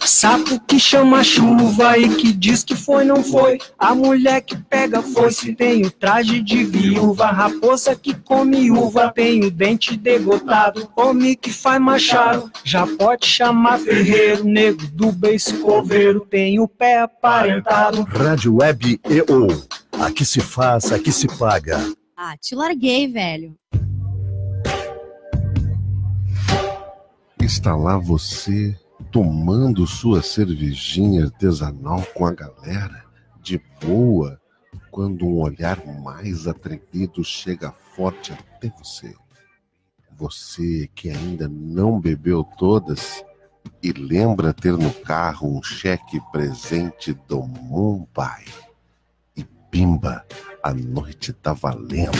Sapo que chama chuva e que diz que foi, não foi. A mulher que pega foice tem o traje de viúva. Raposa que come uva tem o dente degotado. Homem que faz machado já pode chamar ferreiro. Nego do beiço coveiro tem o pé aparentado. Rádio Web EO. Aqui se faz, aqui se paga. Ah, te larguei, velho. Está lá você, tomando sua cervejinha artesanal com a galera, de boa, quando um olhar mais atrevido chega forte até você. Você que ainda não bebeu todas e lembra ter no carro um cheque presente do Mumbai. E pimba, a noite tá valendo.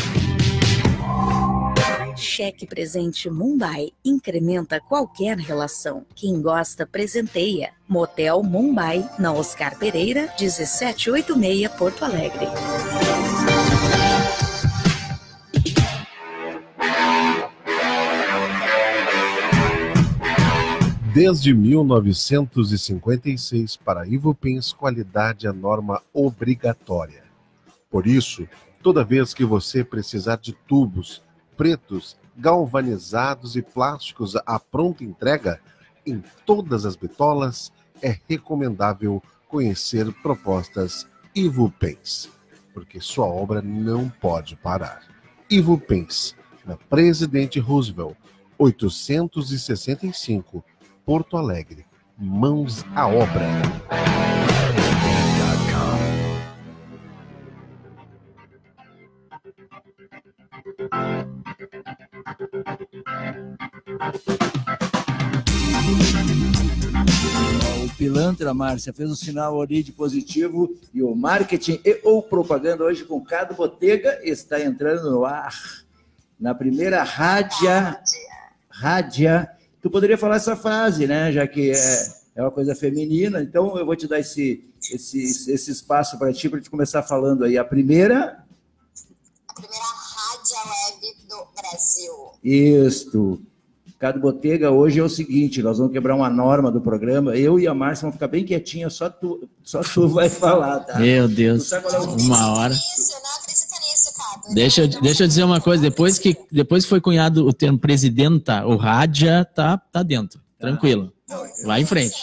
Cheque presente Mumbai incrementa qualquer relação. Quem gosta, presenteia. Motel Mumbai, na Oscar Pereira, 1786, Porto Alegre. Desde 1956, para Ivupins, qualidade é norma obrigatória. Por isso, toda vez que você precisar de tubos pretos, galvanizados e plásticos à pronta entrega, em todas as bitolas, é recomendável conhecer propostas Ivupins, porque sua obra não pode parar. Ivupins, na Presidente Roosevelt, 865, Porto Alegre. Mãos à obra. O pilantra, Márcia, fez o sinal ali de positivo e o marketing e ou propaganda hoje com Cado Botega está entrando no ar. Na primeira rádia. Tu poderia falar essa frase, né? Já que é uma coisa feminina, então eu vou te dar esse espaço para te começar falando aí. A primeira rádio web do Brasil. Isto. Cado Botega, hoje é o seguinte, nós vamos quebrar uma norma do programa, eu e a Márcia vamos ficar bem quietinha, só tu vai falar, tá? Meu Deus, uma hora. Deixa eu dizer uma coisa, depois que foi cunhado o termo presidenta, o rádia tá dentro, tranquilo. Vai em frente.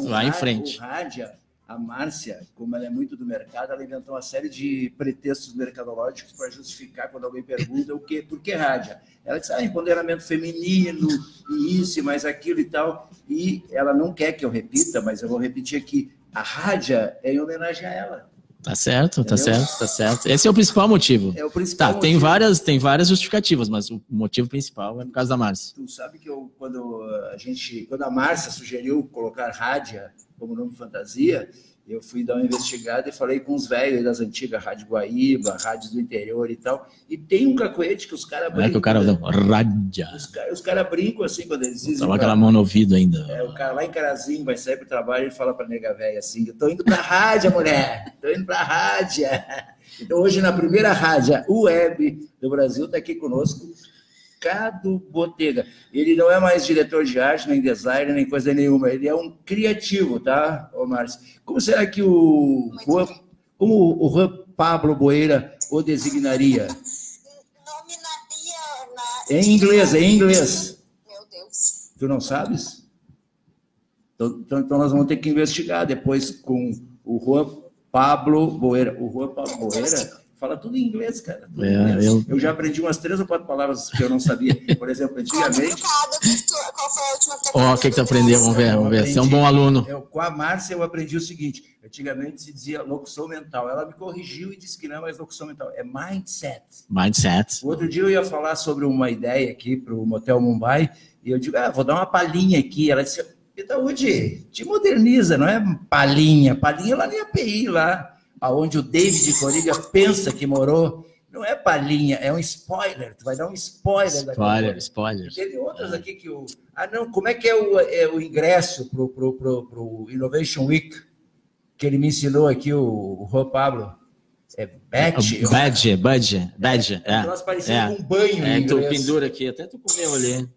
Vai em frente. O rádia, a Márcia, como ela é muito do mercado, ela inventou uma série de pretextos mercadológicos para justificar quando alguém pergunta por que rádia. Ela disse, empoderamento feminino, e isso, mais aquilo e tal. E ela não quer que eu repita, mas eu vou repetir aqui. A rádia é em homenagem a ela. Tá certo, tá certo. Esse é o principal motivo. É o principal motivo. Tem várias justificativas, mas o motivo principal é por causa da Márcia. Tu sabe que quando a Márcia sugeriu colocar rádia como nome fantasia, eu fui dar uma investigada e falei com os velhos das antigas, Rádio Guaíba, rádios do interior e tal, e tem um cacoete que os caras brincam. É que o cara rádia. Os caras brincam assim quando eles dizem. Tava aquela mão no ouvido ainda. O cara lá em Carazinho vai sair pro trabalho e fala pra nega velha assim, eu tô indo pra rádio, mulher, tô indo pra rádio. Então hoje na primeira rádio web do Brasil tá aqui conosco Cado Botega. Ele não é mais diretor de arte, nem designer, nem coisa nenhuma. Ele é um criativo, tá, ô Márcio? Como será que o Juan Pablo Boeira o designaria? Em inglês. Meu Deus. Tu não sabes? Então nós vamos ter que investigar depois com o Juan Pablo Boeira. O Juan Pablo Boeira fala tudo em inglês, cara. Eu já aprendi umas 3 ou 4 palavras que eu não sabia. Por exemplo, antigamente... Qual foi a última que o que tu aprendeu? Vamos ver. Você é um bom aluno. Com a Márcia eu aprendi o seguinte. Antigamente se dizia locução mental. Ela me corrigiu e disse que não é mais locução mental. É mindset. Mindset. Outro dia eu ia falar sobre uma ideia aqui para o Motel Mumbai. E eu digo, vou dar uma palhinha aqui. Ela disse, Itaúde, te moderniza, não é palhinha. Palhinha lá na API, lá. Aonde o David Coriga pensa que morou, não é palhinha, é um spoiler. Tu vai dar um spoiler. Spoiler. Teve outras aqui que o... como é que é o ingresso pro Innovation Week, que ele me ensinou aqui, o Juan Pablo? Badge. É. Nós parecemos um banho em tu inglês. pendura aqui, até tu comeu ali.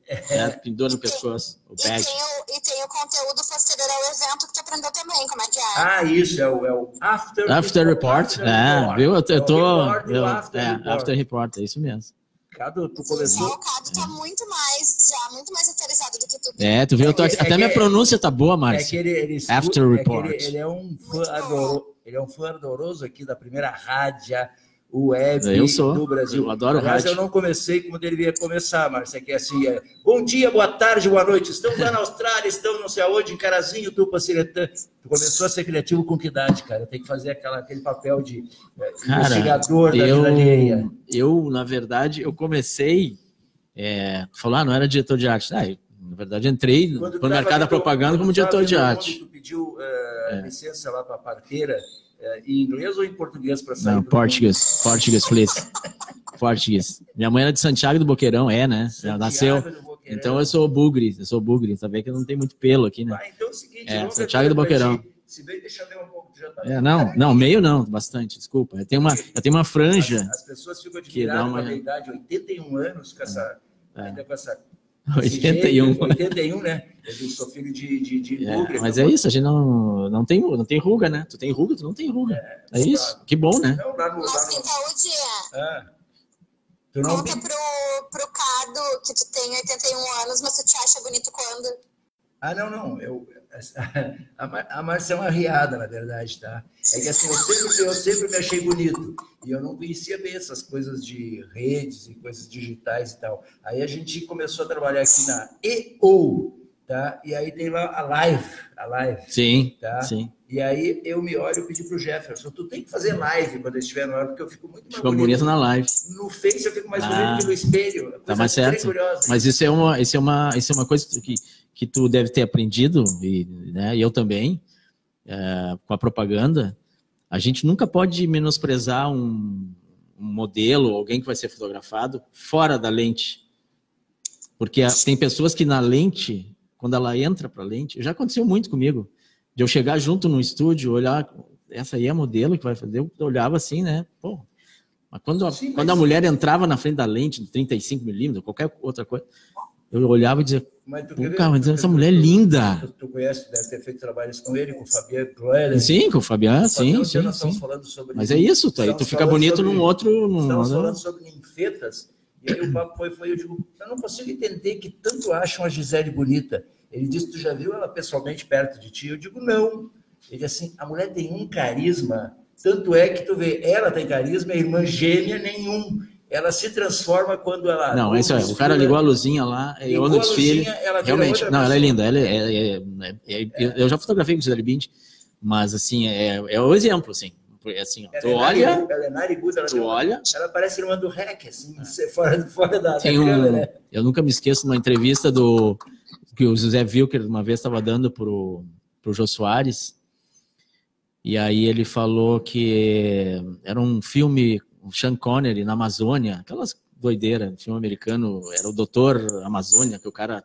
Pendura no pescoço, o badge. E tem o conteúdo posterior ao evento que tu aprendeu também, como é que é? Ah, isso, é o After Report. Viu? Eu tô... After Report, é isso mesmo. Cado, tu começou... O Cado tá muito mais atualizado do que tu. Tu viu? Até minha pronúncia tá boa, Márcio. After Report. Ele é um fã ardoroso aqui da primeira rádio web do Brasil. Eu adoro rádio. Mas eu não comecei como deveria começar, Márcio, que é assim, bom dia, boa tarde, boa noite, estamos lá na Austrália, estamos não sei aonde, em Carazinho, Tupaciretã. Tu começou a ser criativo com que idade, cara? Tem que fazer aquele papel de investigador da vida alheia. Eu, na verdade, eu comecei, falar, não era diretor de arte, na verdade, entrei no mercado da propaganda como diretor de arte. Tu pediu licença lá para a parteira, em inglês ou em português para sair? Não, português, please. Português. Minha mãe era de Santiago do Boqueirão, né? Ela nasceu. Então eu sou bugre, Tá vendo que não tem muito pelo aqui, né? Então é o seguinte, Santiago do Boqueirão. Se bem deixar ver um pouco, já tá. Não, meio não, bastante, desculpa. Eu tenho uma franja. As pessoas ficam admiradas com a idade, 81 anos, ainda com essa 81, né? Eu sou filho de bugre. Mas é isso, a gente não tem ruga, né? Tu tem ruga, tu não tem ruga. É isso, que bom, né? Tu não conta pro Cado que tu tem 81 anos, mas tu te acha bonito quando? Não. A Márcia é uma riada, na verdade, tá? É que assim, eu sempre me achei bonito. E eu não conhecia bem essas coisas de redes e coisas digitais e tal. Aí a gente começou a trabalhar aqui na EO, tá? E aí tem lá a live. Sim, tá? Sim. E aí eu me olho e pedi pro Jefferson, tu tem que fazer live quando eu estiver no ar, porque eu fico muito mais Ficou bonito na live. No Face eu fico mais bonito que no espelho. Tá mais certo. Curiosa. Mas isso é uma coisa que tu deve ter aprendido, né? E eu também, com a propaganda. A gente nunca pode menosprezar um modelo, alguém que vai ser fotografado, fora da lente. Porque tem pessoas que na lente, quando ela entra para a lente, já aconteceu muito comigo, de eu chegar junto no estúdio, olhar, essa aí é a modelo que vai fazer, eu olhava assim, né? Pô, mas quando a mulher entrava na frente da lente, de 35mm, qualquer outra coisa, eu olhava e dizia, mas essa mulher é linda. Tu conhece, deve ter feito trabalhos com ele, com o Fabiano Groeller. Sim, com o Fabiano, sim. Mas é isso, tu fica bonito num outro... Estamos falando sobre ninfetas, e aí o papo foi, eu digo, eu não consigo entender que tanto acham a Gisele bonita. Ele disse, tu já viu ela pessoalmente perto de ti? Eu digo, não. Ele assim, a mulher tem um carisma, tanto é que tu vê, ela tem carisma, a irmã gêmea nenhum. Ela se transforma quando ela... Não, isso o cara ligou a luzinha lá, eu no desfile, realmente, ela é linda, eu já fotografei com a Gisele Bündchen, mas assim, é o exemplo, assim, assim, ó, tu olha, ela parece irmã do Rec, assim, fora da câmera. Eu nunca me esqueço de uma entrevista que o José Wilker uma vez estava dando pro Jô Soares, e aí ele falou que era um filme... O Sean Connery na Amazônia, aquelas doideiras, filme americano, era o Doutor Amazônia, que o cara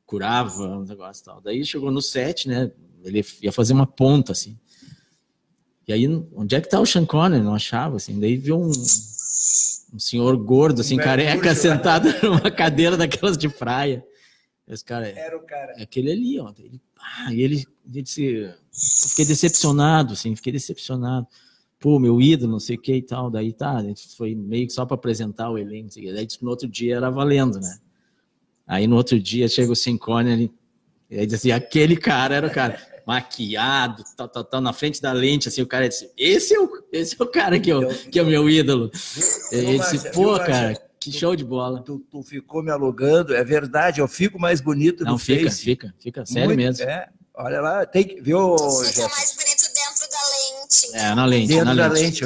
curava, um negócio e tal. Daí chegou no set, né, ele ia fazer uma ponta, assim. E aí, onde é que tá o Sean Connery? Não achava, assim. Daí viu um senhor gordo, assim, careca, sentado numa cadeira daquelas de praia. Esse cara, era o cara. É aquele ali, ó. Ele disse, eu fiquei decepcionado. Pô, meu ídolo, não sei o que e tal, daí tá, foi meio que só para apresentar o elenco, daí disse que no outro dia era valendo, né? Aí no outro dia chega o Sean Connery, e aí disse assim, aquele cara era o cara, maquiado, tal, na frente da lente, assim, o cara disse, esse é o cara que é o meu ídolo. Ele disse, pô, cara, que show de bola. Tu ficou me alugando, é verdade, eu fico mais bonito no Face. Fica, sério muito, mesmo. Olha lá, tem que, viu, Fica mais bonito dentro da lente. Na lente. Dentro da lente,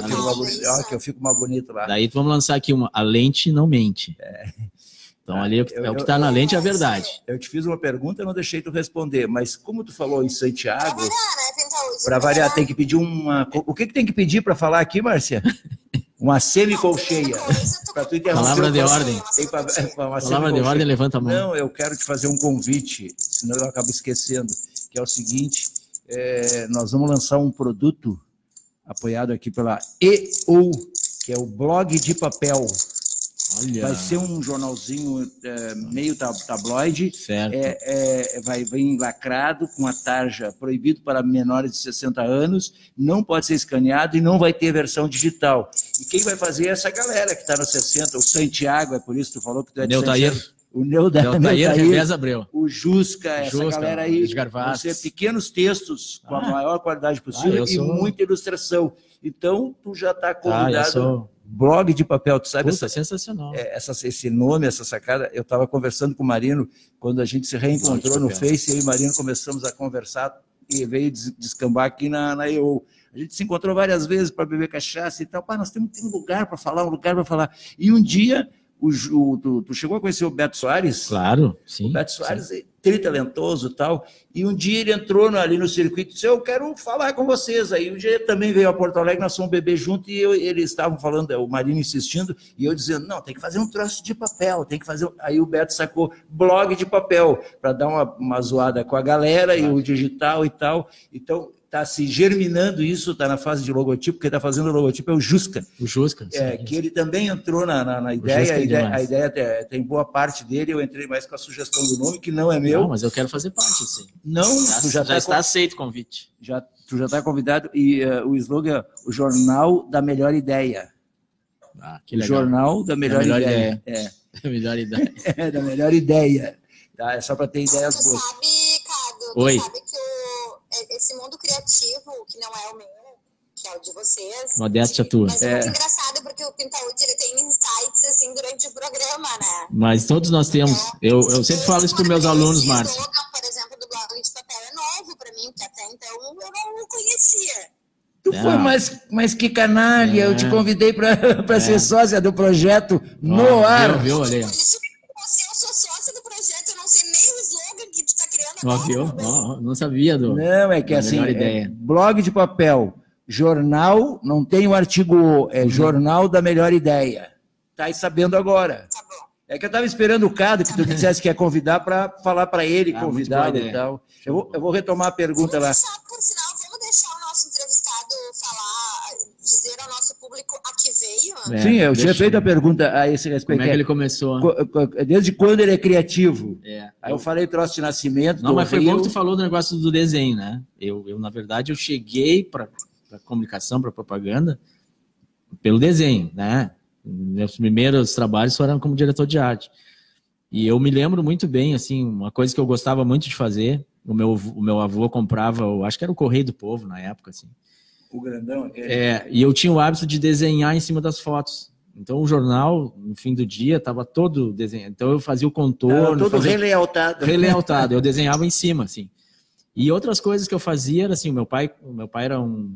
eu fico mais bonito lá. Daí vamos lançar aqui a lente não mente. Então ali o que está na lente é a verdade. Eu te fiz uma pergunta e não deixei tu responder, mas como tu falou em Santiago, para variar, tem que pedir uma... O que tem que pedir para falar aqui, Márcia? Uma semicolcheia. Palavra de ordem. Palavra de ordem, levanta a mão. Não, eu quero te fazer um convite, senão eu acabo esquecendo, que é o seguinte, nós vamos lançar um produto apoiado aqui pela EU, que é o Blog de Papel. Olha. Vai ser um jornalzinho meio tabloide, Certo. vai vir lacrado com a tarja proibido para menores de 60 anos, não pode ser escaneado e não vai ter versão digital. E quem vai fazer é essa galera que está nos 60, o Santiago, é por isso que tu falou que tu é de Neutair. Santiago. O Neudair, Revés Abreu. o Jusca, essa galera aí, Edgar Vaz. vão ser pequenos textos com a maior qualidade possível e muita ilustração. Então, tu já está convidado. Blog de Papel, tu sabe? Puta, sensacional. Esse nome, essa sacada, eu estava conversando com o Marino, quando a gente se reencontrou no Face, eu e o Marino começamos a conversar e veio descambar aqui na EO. A gente se encontrou várias vezes para beber cachaça e tal. Pá, nós temos um lugar para falar, E um dia, tu chegou a conhecer o Beto Soares? Claro, sim. O Beto Soares é tritalentoso e tal, e um dia ele entrou ali no circuito e disse, eu quero falar com vocês. Aí um dia ele também veio a Porto Alegre, nós fomos beber junto, e eles estavam falando, o Marino insistindo, e eu dizendo, não, tem que fazer um troço de papel, tem que fazer... Aí o Beto sacou blog de papel, para dar uma zoada com a galera, e o digital e tal. Então, está se germinando isso, está na fase de logotipo, quem está fazendo o logotipo é o Jusca. O Jusca. Que ele também entrou na ideia, a ideia tem boa parte dele, eu entrei mais com a sugestão do nome, que não é meu. Não, mas eu quero fazer parte, sim. Não, tu já está aceito o convite. Tu já está convidado, e o slogan, o Jornal da Melhor Ideia. Que legal. Jornal da Melhor Ideia. Da melhor ideia. Da melhor ideia. Tá? É só para ter ideias boas. Tu sabe, Cado, Oi. Sabe que esse mundo criativo, que não é o meu, que é o de vocês. Modéstia tua. Mas é muito engraçado, porque o Pintaúde, ele tem insights, assim, durante o programa, né? Mas todos nós temos. Eu sempre falo isso para meus alunos, Márcio. Por exemplo, do blog de papel é novo para mim, porque até então eu não o conhecia. Tu foi mais que canalha, eu te convidei para ser sócia do projeto no ar. Viu? Olha aí. Eu sou sócia do projeto, eu não sei nem o slogan que tu tá criando agora. Não sabia do. Não, é que assim, ideia. Blog de papel, jornal, não tem o artigo, Jornal da Melhor Ideia. Tá aí sabendo agora. Tá bom. É que eu estava esperando o Cado, que tu dissesse que ia convidar para falar para ele, convidado e tal. Eu vou retomar a pergunta lá. Por sinal, vamos deixar o nosso entrevistado falar, dizer ao nosso público a que veio? Sim, eu tinha feito a pergunta a esse respeito. Como é que ele começou? Desde quando ele é criativo? Aí eu falei troço de nascimento. Não, mas foi bom que tu falou do negócio do desenho, né? Eu na verdade, eu cheguei para comunicação, para propaganda, pelo desenho, né? Meus primeiros trabalhos foram como diretor de arte. E eu me lembro muito bem, assim, uma coisa que eu gostava muito de fazer, o meu avô comprava, acho que era o Correio do Povo na época, assim. O grandão? E eu tinha o hábito de desenhar em cima das fotos. Então o jornal, no fim do dia, estava todo desenhado. Então eu fazia o contorno. Todo relealtado. Relealtado, eu desenhava em cima, assim. E outras coisas que eu fazia era assim, o meu pai era um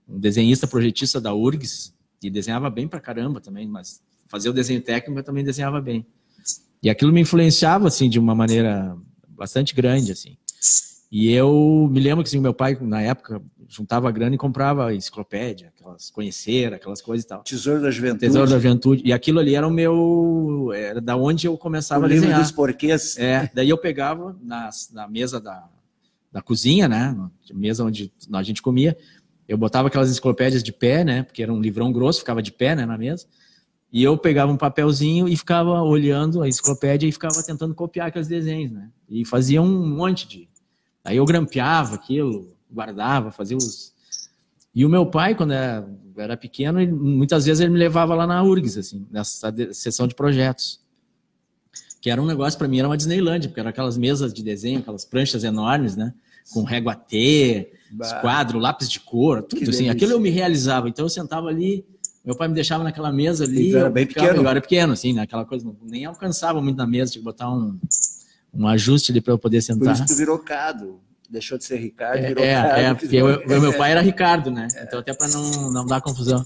desenhista projetista da URGS, e desenhava bem pra caramba também, mas fazia o desenho técnico, eu também desenhava bem. E aquilo me influenciava, assim, de uma maneira bastante grande, assim. E eu me lembro que, assim, meu pai, na época, juntava grana e comprava enciclopédia, aquelas coisas e tal. Tesouro da Juventude. Tesouro da Juventude. E aquilo ali era da onde eu começava a desenhar. O livro dos porquês. Daí eu pegava na mesa da cozinha, né, na mesa onde a gente comia, eu botava aquelas enciclopédias de pé, né? Porque era um livrão grosso, ficava de pé, né, na mesa. E eu pegava um papelzinho e ficava olhando a enciclopédia e ficava tentando copiar aqueles desenhos, né? E fazia um monte de... Aí eu grampeava aquilo, guardava, fazia os... E o meu pai, quando era pequeno, muitas vezes ele me levava lá na URGS, assim, nessa sessão de projetos. Que era um negócio, para mim, era uma Disneylândia, porque eram aquelas mesas de desenho, aquelas pranchas enormes, né? Com régua T, quadro, lápis de cor, tudo assim. Aquilo eu me realizava. Então eu sentava ali, meu pai me deixava naquela mesa ali. Era bem pequeno. Eu era pequeno, assim, né? Aquela coisa, nem alcançava muito na mesa, tinha que botar um ajuste ali para eu poder sentar. Por isso tu virou Cado. Deixou de ser Ricardo, virou Cado. Porque meu pai era Ricardo, né? Então até para não dar confusão.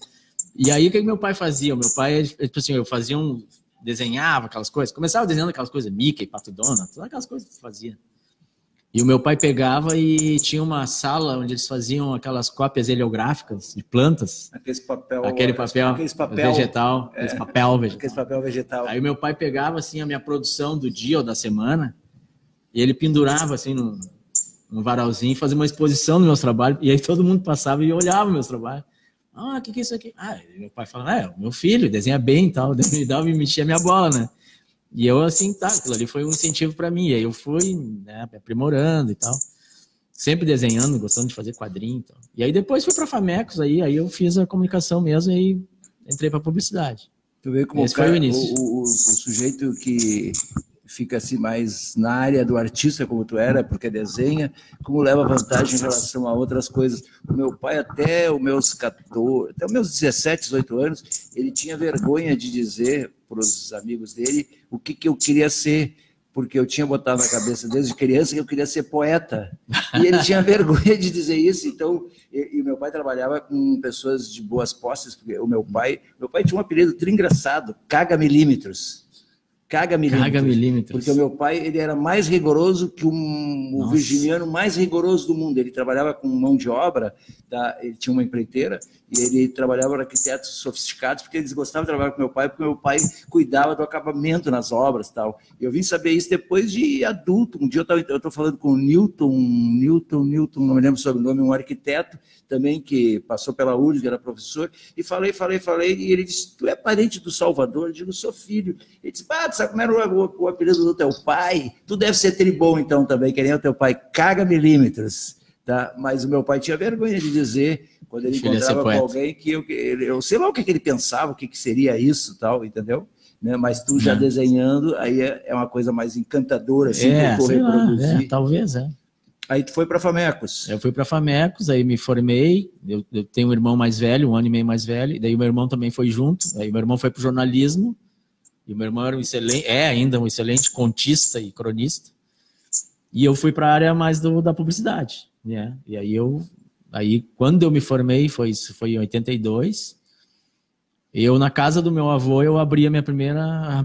E aí o que meu pai fazia? O meu pai, tipo assim, eu fazia desenhava aquelas coisas, começava desenhando aquelas coisas, Mickey, Pato Donald, todas aquelas coisas que fazia. E o meu pai pegava e tinha uma sala onde eles faziam aquelas cópias heliográficas de plantas. Aquele papel vegetal. Aquele papel vegetal. Aí o meu pai pegava assim a minha produção do dia ou da semana e ele pendurava assim num varalzinho e fazia uma exposição dos meus trabalhos. E aí todo mundo passava e olhava meus trabalhos. Ah, o que é isso aqui? Ah, meu pai fala, o meu filho desenha bem e tal. Daí me mexia a minha bola, né? E eu, assim, aquilo ali foi um incentivo para mim. E aí eu fui, né, me aprimorando e tal. Sempre desenhando, gostando de fazer quadrinho e tal. E aí depois fui para Famecos, aí eu fiz a comunicação mesmo e entrei para publicidade. Tu vê como Esse foi o início. O sujeito que fica assim mais na área do artista, como tu era, porque desenha, como leva vantagem em relação a outras coisas. O meu pai, até os meus 17, 18 anos, ele tinha vergonha de dizer para os amigos dele o que eu queria ser, porque eu tinha botado na cabeça desde criança que eu queria ser poeta. E ele tinha vergonha de dizer isso. Então, e meu pai trabalhava com pessoas de boas posses, porque o meu pai tinha um apelido engraçado, Caga Milímetros. Caga milímetros. Porque o meu pai, ele era mais rigoroso que o virginiano mais rigoroso do mundo. Ele trabalhava com mão de obra, ele tinha uma empreiteira, e ele trabalhava com arquitetos sofisticados, porque eles gostavam de trabalhar com meu pai, porque meu pai cuidava do acabamento nas obras e tal. Eu vim saber isso depois de adulto. Um dia eu estou falando com o Newton, não me lembro sobre o nome, um arquiteto também que passou pela URGS, era professor, e falei, e ele disse, tu é parente do Salvador? Eu digo, sou filho. Ele disse, tu sabe como era o apelido do teu pai? Tu deve ser tribom então também, que nem o teu pai, Caga Milímetros. Tá? Mas o meu pai tinha vergonha de dizer, quando ele encontrava com alguém, que eu sei lá o que ele pensava, o que seria isso, tal, entendeu? Né? Mas tu já desenhando, aí é uma coisa mais encantadora, assim, que eu reproduzir. Talvez, Aí tu foi para Famecos. Eu fui para Famecos, aí me formei, eu tenho um irmão mais velho, 1 ano e meio mais velho, e daí o meu irmão também foi junto, aí meu irmão foi para o jornalismo, e o meu irmão era ainda um excelente contista e cronista, e eu fui para a área mais da publicidade, né? E aí quando eu me formei, foi em 82, eu na casa do meu avô, eu abri a minha primeira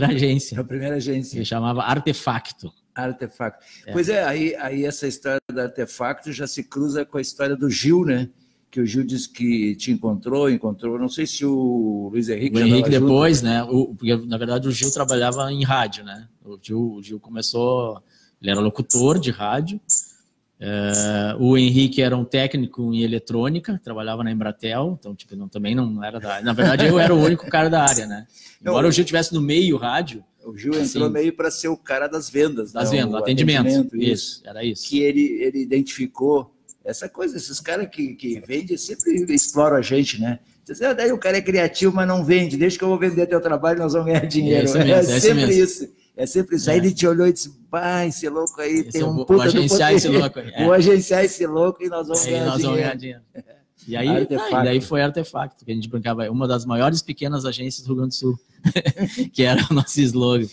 agência. A primeira agência. Que chamava Artefacto. Artefacto. Pois aí essa história do Artefacto já se cruza com a história do Gil, né? Que o Gil disse que te encontrou, não sei se o Luiz Henrique... O Henrique depois, junto, né? Porque, na verdade, o Gil trabalhava em rádio, né? O Gil começou... Ele era locutor de rádio. O Henrique era um técnico em eletrônica, trabalhava na Embratel, então tipo, também não era da área. Na verdade, eu era o único cara da área, né? Embora o Gil estivesse no meio rádio... O Gil entrou meio para ser o cara das vendas. Das vendas, atendimento. Isso, era isso. Que ele identificou essa coisa, esses caras que vendem sempre exploram a gente, né? Daí o cara é criativo, mas não vende. Deixa que eu vou vender teu trabalho e nós vamos ganhar dinheiro. É sempre isso. É sempre isso. Aí ele te olhou e disse, esse louco aí tem um puta do poder. Vou agenciar esse louco aí. Vou agenciar esse louco e nós vamos ganhar dinheiro. E aí, daí foi Artefacto, que a gente brincava, uma das maiores pequenas agências do Rio Grande do Sul, que era o nosso slogan.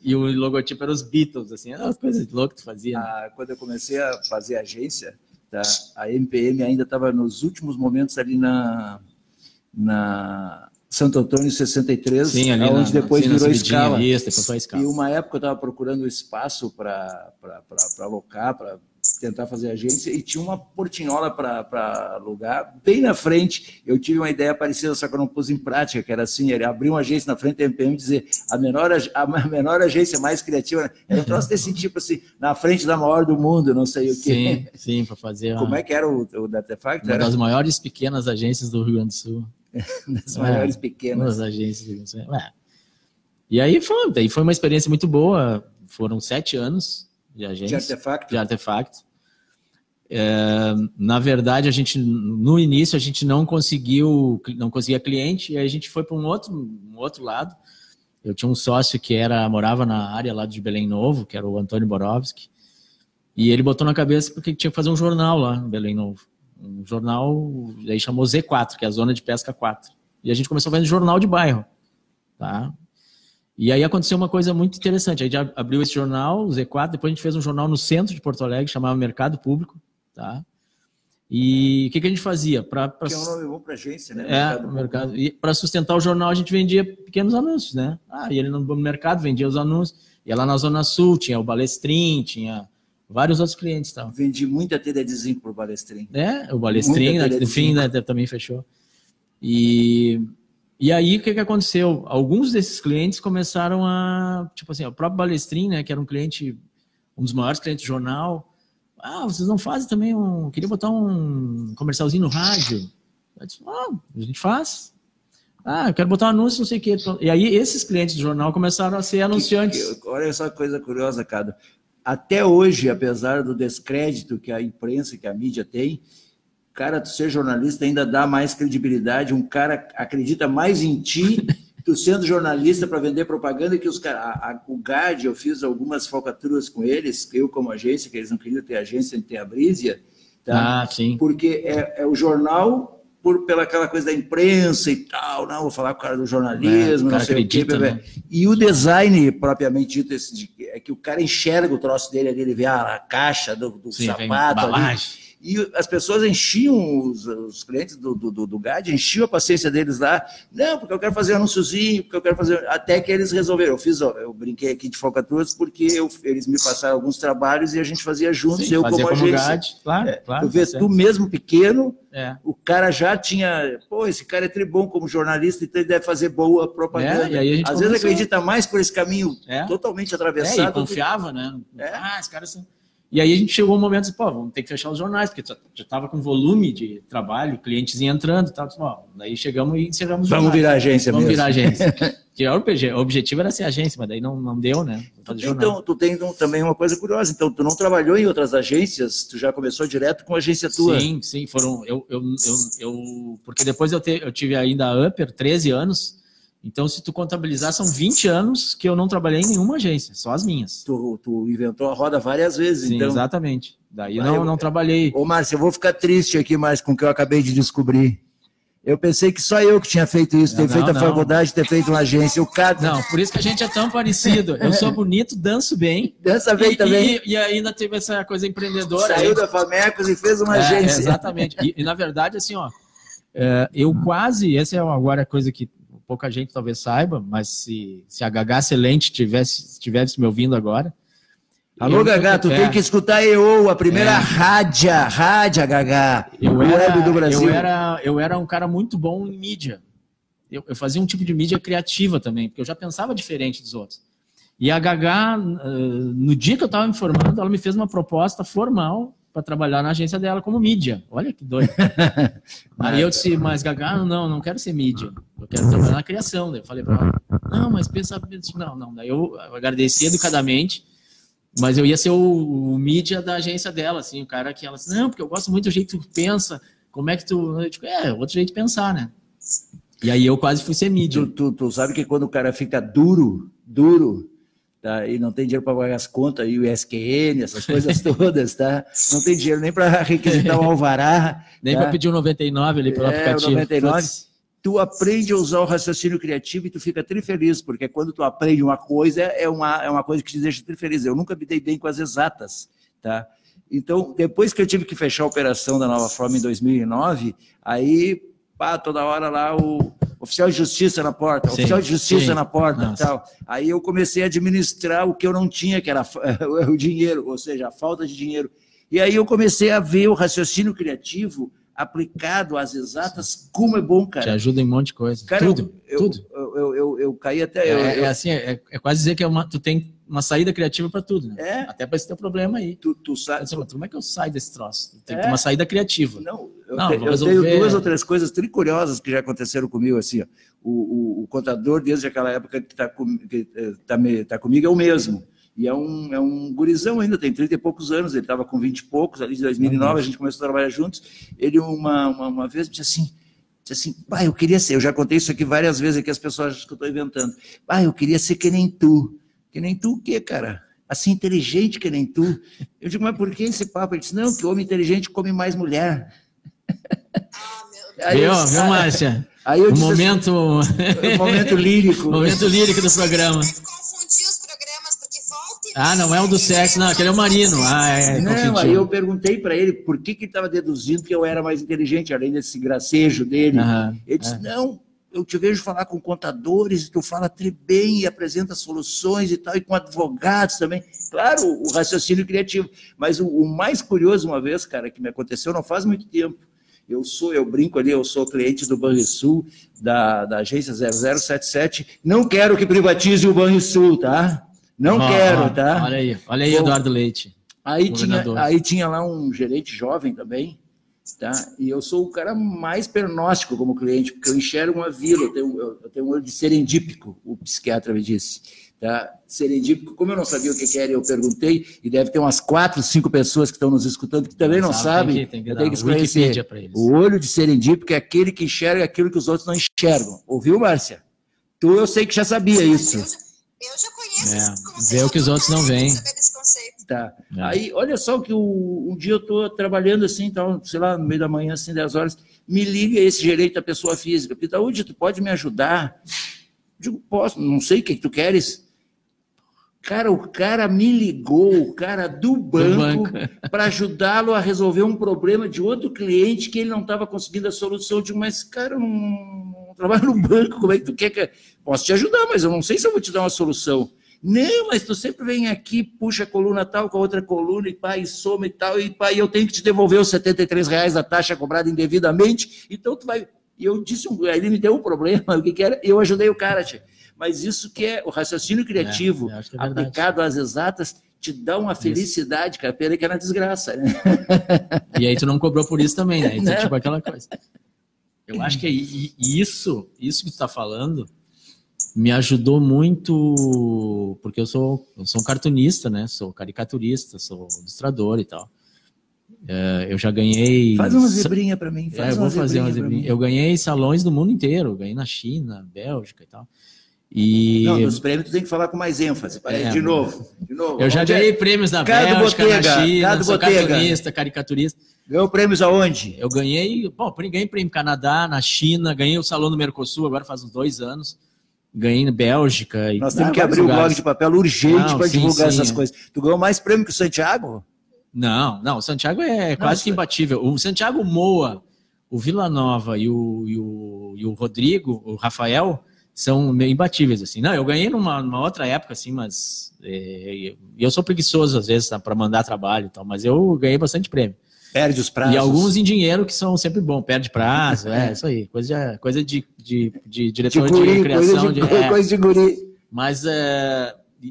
E o logotipo era os Beatles, assim, eram as coisas loucas que tu fazia. Né? Quando eu comecei a fazer agência, a MPM ainda estava nos últimos momentos ali na Santo Antônio 63, sim, onde depois virou escala. Isso, depois foi a escala. E uma época eu estava procurando espaço para alocar, para tentar fazer agência, e tinha uma portinhola para alugar, bem na frente. Eu tive uma ideia parecida, só que eu não pus em prática, que era assim, ele abriu uma agência na frente da MPM e dizer a menor agência mais criativa, era um troço desse tipo assim, na frente da maior do mundo, não sei o quê. Sim, para fazer... Como é que era o da Artefacto? Uma das maiores pequenas agências do Rio Grande do Sul. Das maiores pequenas. Das agências. E aí foi uma experiência muito boa, foram 7 anos de agência. De Artefacto. Na verdade, no início a gente não conseguia cliente, e aí a gente foi para um outro lado. Eu tinha um sócio que morava na área lá de Belém Novo, que era o Antônio Borowski, e ele botou na cabeça porque tinha que fazer um jornal lá em Belém Novo. Um jornal, aí chamou Z4, que é a Zona de Pesca 4. E a gente começou a fazer um jornal de bairro. Tá? E aí aconteceu uma coisa muito interessante. A gente abriu esse jornal, o Z4, depois a gente fez um jornal no centro de Porto Alegre, chamava Mercado Público. Tá? E o que a gente fazia? Que é um nome bom para agência, né? Mercado. E para sustentar o jornal, a gente vendia pequenos anúncios, né? E ele no mercado vendia os anúncios. Ia lá na Zona Sul, tinha o Balestrin, tinha vários outros clientes. Tá? Vendi muita TD5 por Balestrin. O Balestrin, no fim, né, também fechou. E aí, o que aconteceu? Alguns desses clientes começaram a... Tipo assim, o próprio Balestrin, né, que era um dos maiores clientes do jornal. Vocês não fazem também queria botar um comercialzinho no rádio. Eu disse, a gente faz. Eu quero botar um anúncio, não sei o quê. E aí esses clientes do jornal começaram a ser anunciantes. Olha só que coisa curiosa, Cado. Até hoje, apesar do descrédito que a imprensa, que a mídia tem, cara, tu ser jornalista ainda dá mais credibilidade, um cara acredita mais em ti, tu sendo jornalista para vender propaganda, que os caras... O GAD, eu fiz algumas falcatruas com eles, eu como agência, que eles não queriam ter agência, ter a Brísia, tá? Sim. Porque é o jornal... pela aquela coisa da imprensa e tal, não, vou falar com o cara do jornalismo, não sei acredita, o quê. né? E o design, propriamente dito, é que o cara enxerga o troço dele ali, ele vê a caixa do sapato ali, e as pessoas enchiam, os clientes do GAD, enchiam a paciência deles lá, não, porque eu quero fazer um anúnciozinho, porque eu quero fazer... Até que eles resolveram. Eu brinquei aqui de falcatruas porque eles me passaram alguns trabalhos e a gente fazia juntos, eu como agência. GAD, claro. Tu vê, tu mesmo pequeno, o cara já tinha... Pô, esse cara é tribom como jornalista, então ele deve fazer boa propaganda. E aí a gente às vezes acredita mais por esse caminho totalmente atravessado. E confiava, né? Esse cara... E aí a gente chegou um momento de, vamos ter que fechar os jornais, porque já estava com volume de trabalho, clientes entrando e tal. Daí chegamos e encerramos os jornais. Vamos virar agência mesmo. Vamos virar agência. Que o objetivo era ser agência, mas daí não deu, né? Então, tu tem também uma coisa curiosa. Então, tu não trabalhou em outras agências? Tu já começou direto com a agência tua? Sim. Foram... porque depois eu tive ainda a Upper, 13 anos. Então, se tu contabilizar, são 20 anos que eu não trabalhei em nenhuma agência, só as minhas. Tu inventou a roda várias vezes, Sim, então. Exatamente. Daí eu não trabalhei. Ô, Márcio, eu vou ficar triste aqui mais com o que eu acabei de descobrir. Eu pensei que só eu que tinha feito isso, ter feito a faculdade, ter feito uma agência. Não, por isso que a gente é tão parecido. Eu sou bonito, danço bem. Dança bem também. E ainda teve essa coisa empreendedora. Saiu da Famecos e fez uma agência. Exatamente. E na verdade, assim, eu quase... Essa é agora a coisa que pouca gente talvez saiba, mas se a Gagá Excelente estivesse me ouvindo agora... Alô, Gagá, tu tem que escutar a EO, a primeira rádia, Gagá, web do Brasil. Eu era um cara muito bom em mídia. Eu fazia um tipo de mídia criativa também, porque eu já pensava diferente dos outros. E a Gagá, no dia que eu estava me formando, ela me fez uma proposta formal para trabalhar na agência dela como mídia. Olha que doido. Aí eu disse, mas Gagá, não quero ser mídia. Eu quero trabalhar na criação. Daí eu falei para ela, não, mas pensa... Não. Daí eu agradeci educadamente, mas eu ia ser o mídia da agência dela, assim, o cara que ela disse, não, porque eu gosto muito do jeito que tu pensa, como é que tu... Eu digo, outro jeito de pensar, né? E aí eu quase fui ser mídia. Tu sabe que quando o cara fica duro, tá, e não tem dinheiro para pagar as contas, e o ISQN, essas coisas todas, tá? Não tem dinheiro nem para requisitar o alvará. Nem para pedir o 99 ali pelo aplicativo. O 99. Tu aprende a usar o raciocínio criativo e tu fica trifeliz, porque quando tu aprende uma coisa, é uma coisa que te deixa trifeliz. Eu nunca me dei bem com as exatas, tá? Então, depois que eu tive que fechar a operação da Nova Forma em 2009, aí, toda hora lá o oficial de justiça na porta, oficial de justiça na porta e tal. Aí eu comecei a administrar o que eu não tinha, que era o dinheiro, ou seja, a falta de dinheiro. E aí eu comecei a ver o raciocínio criativo aplicado às exatas, como é bom, cara. Te ajuda em um monte de coisa. Cara, tudo. Eu caí até... É quase dizer que tu tem uma saída criativa para tudo, né? Até para esse teu problema aí. Tu sabe... Como é que eu saio desse troço? Tem uma saída criativa. Eu tenho 2 ou 3 coisas tricuriosas que já aconteceram comigo, assim, ó. O contador, desde aquela época que tá comigo, é o mesmo. E é um gurizão ainda, tem 30 e poucos anos, ele estava com 20 e poucos, ali de 2009, a gente começou a trabalhar juntos. Ele uma vez me disse assim, pai, eu queria ser, eu já contei isso aqui várias vezes, aqui as pessoas acham que eu estou inventando. Pai, eu queria ser que nem tu. Que nem tu o quê, cara? Assim, inteligente que nem tu. Eu digo, mas por que esse papo? Ele disse, não, que homem inteligente come mais mulher. Viu, Márcia? Aí eu disse momento... um momento lírico. Momento lírico do programa. Não é o do sexo, não, aquele é o Marino. Não, aí eu perguntei para ele por que ele estava deduzindo que eu era mais inteligente, além desse gracejo dele. Ele disse, não, eu te vejo falar com contadores, tu fala bem e apresenta soluções e tal, e com advogados também. Claro, o raciocínio criativo. Mas o mais curioso, uma vez, cara, que me aconteceu não faz muito tempo, eu brinco ali, eu sou cliente do Banrisul, da agência 0077, não quero que privatize o Banrisul, tá? Não quero, tá? Olha aí, Eduardo Leite. Aí tinha lá um gerente jovem também, tá? E eu sou o cara mais pernóstico como cliente, porque eu enxergo uma vila, eu tenho um olho de serendípico, o psiquiatra me disse. Tá? Serendípico, como eu não sabia o que era, eu perguntei, e deve ter umas 4, 5 pessoas que estão nos escutando que também não sabem. Eu tenho que esclarecer. O olho de serendípico é aquele que enxerga aquilo que os outros não enxergam. Ouviu, Márcia? Tu, eu sei que já sabia isso. Eu já conheço esse conceito. Vê o que os outros não veem. Tá. Aí, olha só que um dia eu estou trabalhando assim, então, sei lá, no meio da manhã, assim, 10 horas, me liga esse gerente da pessoa física. Pitaúdi, tu pode me ajudar? Digo, posso, não sei o que tu queres. Cara, o cara me ligou, o cara do banco, para ajudá-lo a resolver um problema de outro cliente que ele não estava conseguindo a solução. Eu digo, mas, cara, eu não trabalho no banco, como é que tu quer que... Posso te ajudar, mas eu não sei se eu vou te dar uma solução. Não, mas tu sempre vem aqui, puxa a coluna tal com a outra coluna, e pá, e soma e tal, e pá, e eu tenho que te devolver os R$73 da taxa cobrada indevidamente, então tu vai... E eu disse, aí ele me deu um problema, o que era? Eu ajudei o cara, tia. Mas isso que é o raciocínio criativo, aplicado às exatas, te dá uma felicidade, cara, pena que é na desgraça, né? E aí tu não cobrou por isso também, né? Então, tipo aquela coisa. Eu acho que isso que tu tá falando me ajudou muito, porque eu sou um cartunista, né? Sou caricaturista, sou ilustrador e tal. Eu já ganhei... Faz uma zebrinha para mim. Eu vou fazer uma zebrinha. Eu ganhei salões do mundo inteiro, ganhei na China, Bélgica e tal. Não, nos prêmios tu tem que falar com mais ênfase. De novo. Eu já ganhei prêmios na Bélgica, na China, sou cartunista, caricaturista. Ganhou prêmios aonde? Eu ganhei prêmio no Canadá, na China, ganhei o Salão do Mercosul, agora faz uns 2 anos. Ganhei na Bélgica. Nós temos que abrir o blog de papel urgente para divulgar essas coisas. Tu ganhou mais prêmio que o Santiago? Não, o Santiago é quase que imbatível. O Santiago Moa, o Vila Nova e o Rodrigo, o Rafael, são meio imbatíveis, assim. Não, eu ganhei numa outra época, assim, mas eu sou preguiçoso, às vezes, para mandar trabalho e tal, mas eu ganhei bastante prêmio. Perde os prazos. E alguns em dinheiro que são sempre bons, perde prazo, isso aí, coisa de diretor de criação. Coisa de guri. Mas,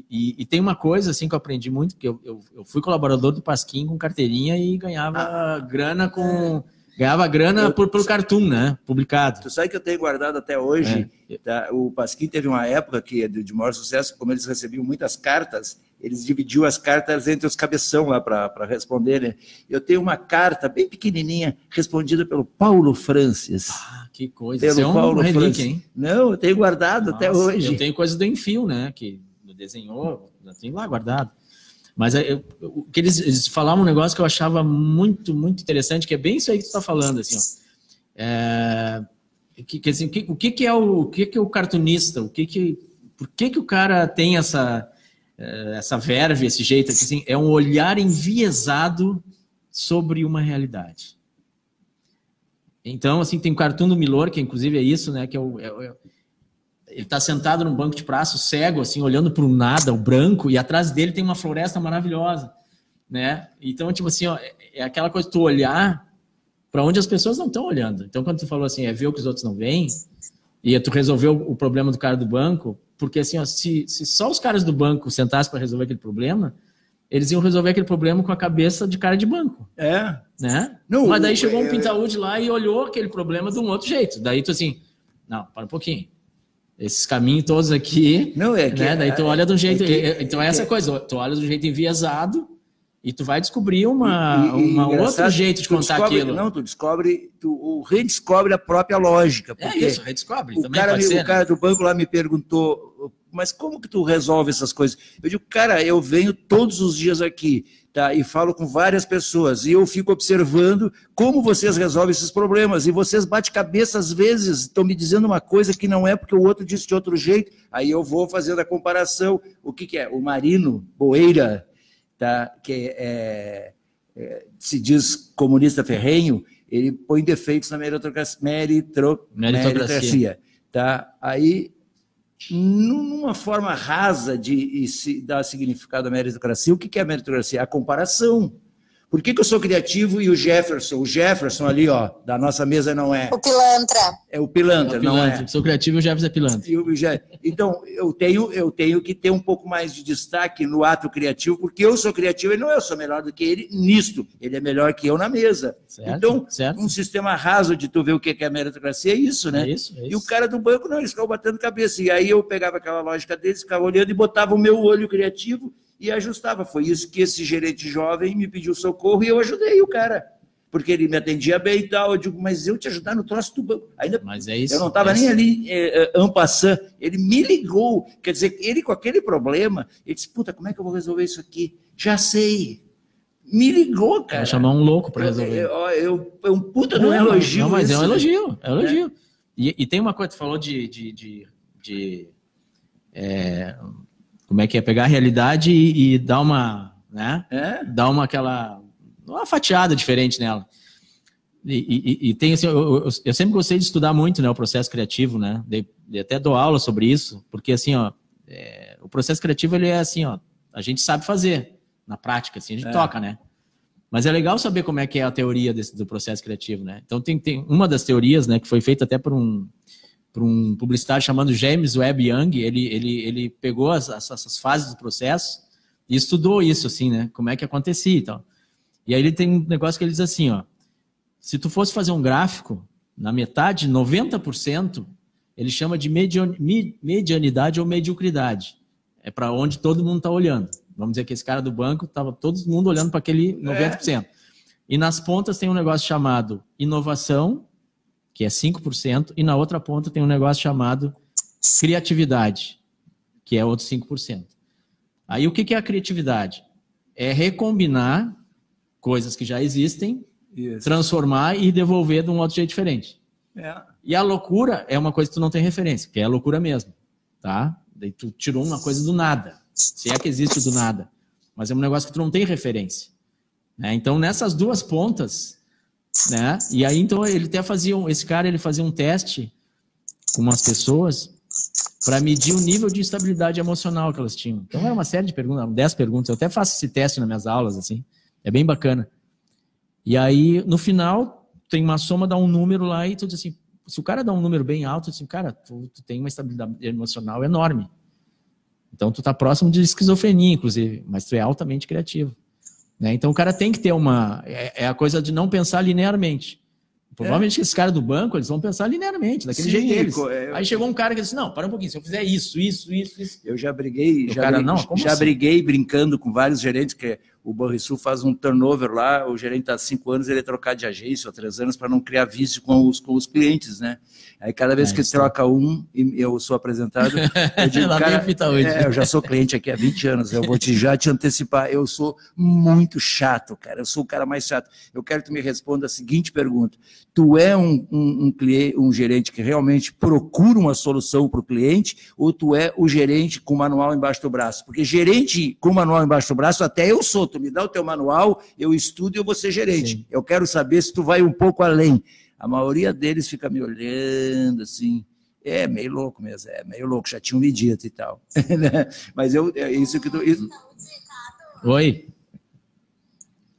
e tem uma coisa, assim, que eu aprendi muito, que eu fui colaborador do Pasquim com carteirinha e ganhava grana com... Ganhava grana pelo cartoon, né? Publicado. Tu sabe que eu tenho guardado até hoje? Tá? O Pasquim teve uma época que de maior sucesso, como eles recebiam muitas cartas, eles dividiam as cartas entre os cabeção lá para responder, né? Eu tenho uma carta bem pequenininha respondida pelo Paulo Francis. Ah, que coisa. Pelo Você é um Paulo relíquia, Francis. hein? Não, eu tenho guardado até hoje. Eu tenho coisa do Enfio, né? Que desenhou, eu tenho lá guardado. Mas o que eles falavam um negócio que eu achava muito, muito interessante, que é bem isso aí que tu está falando, assim, ó. Assim, o que é o cartunista? Por que o cara tem essa verve, esse jeito? Assim, é um olhar enviesado sobre uma realidade. Então, assim, tem o cartoon do Milor, que inclusive é isso, né? Que ele está sentado num banco de praça, cego, assim, olhando para o nada, o branco, e atrás dele tem uma floresta maravilhosa, né? Então, tipo assim, ó, é aquela coisa de tu olhar para onde as pessoas não estão olhando. Então, quando tu falou assim, ver o que os outros não veem, e tu resolveu o problema do cara do banco, porque assim, ó, se só os caras do banco sentassem para resolver aquele problema, eles iam resolver aquele problema com a cabeça de cara de banco. Né? Não, mas daí chegou um pintaúde lá e olhou aquele problema de um outro jeito. Daí tu assim, não, para um pouquinho. Esses caminhos todos aqui, né? Daí tu olha de um jeito... então é essa coisa, tu olha de um jeito enviesado e tu vai descobrir um outro jeito de contar aquilo. Não, tu redescobre a própria lógica. Isso, redescobre. O cara do banco lá me perguntou, mas como que tu resolve essas coisas? Eu digo, cara, eu venho todos os dias aqui, tá? E falo com várias pessoas, e eu fico observando como vocês resolvem esses problemas, e vocês batem cabeça às vezes, estão me dizendo uma coisa que não é porque o outro disse de outro jeito, aí eu vou fazendo a comparação. O que é? O Marino Boeira, tá? Que se diz comunista ferrenho, ele põe defeitos na meritocracia. Tá? Aí, numa forma rasa de dar significado à meritocracia, o que é a meritocracia? A comparação. Por que eu sou criativo e o Jefferson ali, ó, da nossa mesa não é? O pilantra. É o pilantra, não é? Sou criativo e o Jefferson é pilantra. Então, eu tenho que ter um pouco mais de destaque no ato criativo, porque eu sou criativo e não eu sou melhor do que ele nisto. Ele é melhor que eu na mesa. Certo, então, certo. Um sistema raso de tu ver o que é a meritocracia é isso, né? É isso. E o cara do banco, não, eles ficavam batendo cabeça. E aí eu pegava aquela lógica deles, ficava olhando e botava o meu olho criativo e ajustava. Foi isso que esse gerente jovem me pediu socorro e eu ajudei o cara. Porque ele me atendia bem e tal. Eu digo, mas eu te ajudar no troço do banco. Ainda, mas é isso. Eu não estava nem ali en passant. Ele me ligou. Quer dizer, ele com aquele problema, ele disse, puta, como é que eu vou resolver isso aqui? Já sei. Me ligou, cara. Vai chamar um louco para resolver. É um puta de um elogio. Não, mas esse, é um elogio. É um elogio. E tem uma coisa, tu falou de como é que é? Pegar a realidade e dar uma, né? Dar uma fatiada diferente nela. E tem assim, eu sempre gostei de estudar muito, né, o processo criativo, né? De até dou aula sobre isso, porque assim, ó, o processo criativo ele é assim, ó, a gente sabe fazer na prática, assim, a gente toca, né? Mas é legal saber como é que é a teoria do processo criativo, né? Então tem uma das teorias, né, que foi feita até por um publicitário chamado James Webb Young. Ele pegou essas fases do processo e estudou isso, assim, né? Como é que acontecia e tal. E aí ele tem um negócio que ele diz assim, ó, se tu fosse fazer um gráfico, na metade, 90%, ele chama de medianidade ou mediocridade. É para onde todo mundo está olhando. Vamos dizer que esse cara do banco, estava todo mundo olhando para aquele 90%. E nas pontas tem um negócio chamado inovação, que é 5%, e na outra ponta tem um negócio chamado criatividade, que é outro 5%. Aí o que é a criatividade? É recombinar coisas que já existem, transformar e devolver de um outro jeito diferente. E a loucura é uma coisa que tu não tem referência, que é a loucura mesmo, tá? Daí tu tirou uma coisa do nada, se é que existe do nada, mas é um negócio que tu não tem referência, né? Então nessas duas pontas, né? E aí então ele até fazia ele fazia um teste com umas pessoas para medir o nível de estabilidade emocional que elas tinham. Então era uma série de perguntas, 10 perguntas. Eu até faço esse teste nas minhas aulas, assim, é bem bacana. E aí no final tem uma soma, dá um número lá e tu diz assim, se o cara dá um número bem alto, tu diz assim, cara, tu tem uma estabilidade emocional enorme. Então tu tá próximo de esquizofrenia, inclusive, mas tu é altamente criativo. Né? Então o cara tem que ter é a coisa de não pensar linearmente. Provavelmente esses caras do banco, eles vão pensar linearmente, daquele jeito deles. Aí chegou um cara que disse, não, para um pouquinho, se eu fizer isso. Eu já briguei, briguei brincando com vários gerentes, que o Banrisul faz um turnover lá, o gerente está há 5 anos, ele é trocar de agência, ou 3 anos, para não criar vício com os clientes, né? Aí cada vez que troca um, e eu sou apresentado, eu digo, cara, eu já sou cliente aqui há 20 anos, eu vou já te antecipar, eu sou muito chato, cara, eu sou o cara mais chato. Eu quero que tu me responda a seguinte pergunta: tu é um gerente que realmente procura uma solução para o cliente, ou tu é o gerente com o manual embaixo do braço? Porque gerente com o manual embaixo do braço, até eu sou. Tu me dá o teu manual, eu estudo e eu vou ser gerente. Sim. Eu quero saber se tu vai um pouco além. A maioria deles fica me olhando assim, é meio louco mesmo, já tinham me dito e tal. Mas é isso que tu... Oi.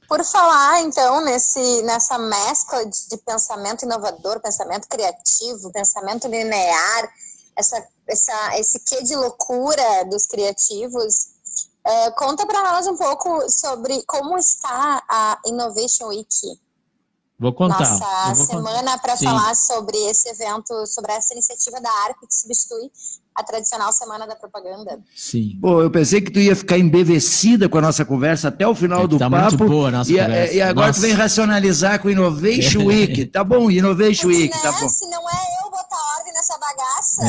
Por falar, então, nessa mescla de pensamento inovador, pensamento criativo, pensamento linear, esse quê de loucura dos criativos, conta para nós um pouco sobre como está a Innovation Week. Vou contar. Nossa semana para falar sobre esse evento, sobre essa iniciativa da ARP que substitui a tradicional Semana da Propaganda. Sim. Pô, eu pensei que tu ia ficar embevecida com a nossa conversa até o final do papo. Muito boa a nossa conversa. E agora tu vem racionalizar com Innovation Week. Tá bom, Innovation Week, tá bom. Se não é eu botar ordem nessa bagaça,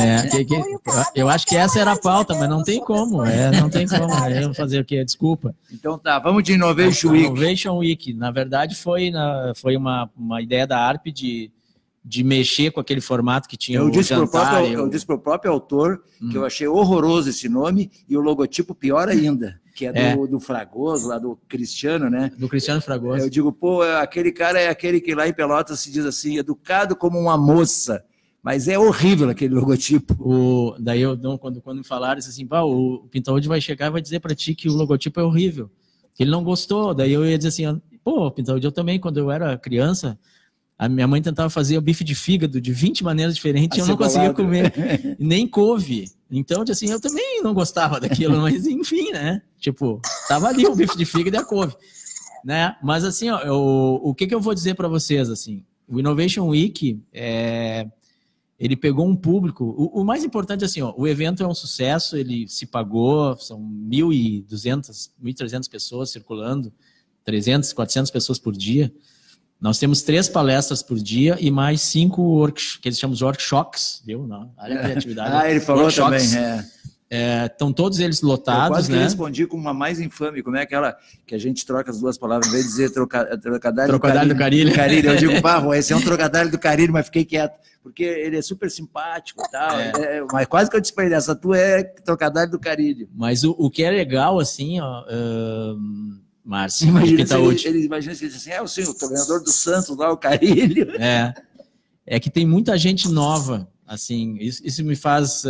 eu acho que essa era a pauta, mas não tem como. Não tem como. Eu fazer o quê? Desculpa. Então tá, vamos de Innovation Week. Innovation Week, na verdade, foi uma ideia da ARP de mexer com aquele formato que tinha eu disse para o próprio autor que eu achei horroroso esse nome e o logotipo pior ainda, que é do Fragoso, lá do Cristiano, né? Do Cristiano Fragoso. Eu digo, pô, aquele cara é aquele que lá em Pelotas se diz assim, educado como uma moça, mas é horrível aquele logotipo. Daí quando me falaram assim, o Pintaúde vai chegar e vai dizer para ti que o logotipo é horrível, que ele não gostou, daí eu ia dizer assim, Pô, Pintaúde, eu também, quando eu era criança, a minha mãe tentava fazer o bife de fígado de 20 maneiras diferentes e eu não conseguia comer, nem couve. Então, assim, eu também não gostava daquilo, mas enfim, né? Tipo, tava ali o bife de fígado e a couve, né? Mas assim, ó, o que eu vou dizer para vocês, assim, o Innovation Week, ele pegou um público, o mais importante, assim, ó, o evento é um sucesso, ele se pagou, são 1.200, 1.300 pessoas circulando, 300, 400 pessoas por dia. Nós temos 3 palestras por dia e mais 5 que eles chamam de workshops, viu? Na área da criatividade. Ele falou workshops. também, Estão todos eles lotados, eu quase né? que respondi com uma mais infame, como é aquela que a gente troca as duas palavras, em vez de dizer trocadilho do carilho. Eu digo, barro, esse é um trocadilho do carilho, mas fiquei quieto, porque ele é super simpático e tal, mas quase que eu disse para ele, essa tua é trocadilho do carilho. Mas o que é legal, assim, ó, Márcio, ele imagina se ele diz assim, o treinador do Santos lá, o carilho. É que tem muita gente nova, assim, isso me faz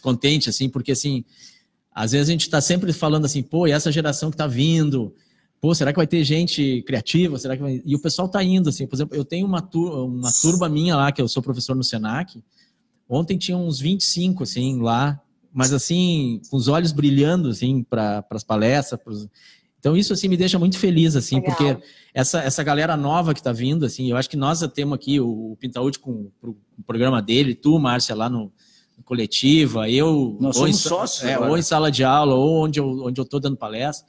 contente, assim, porque, assim, às vezes a gente está sempre falando assim, pô, e essa geração que está vindo, pô, será que vai ter gente criativa? Será que vai... E o pessoal está indo, assim, por exemplo, eu tenho uma turma minha lá, que eu sou professor no Senac, ontem tinha uns 25, assim, lá, mas, assim, com os olhos brilhando, assim, para as palestras, Então, isso, assim, me deixa muito feliz, assim, legal. Porque essa galera nova que está vindo, assim, eu acho que nós já temos aqui o Pintaúde com o programa dele, tu, Márcia, lá no Coletiva, nós somos sócios ou em sala de aula, ou onde eu estou dando palestra.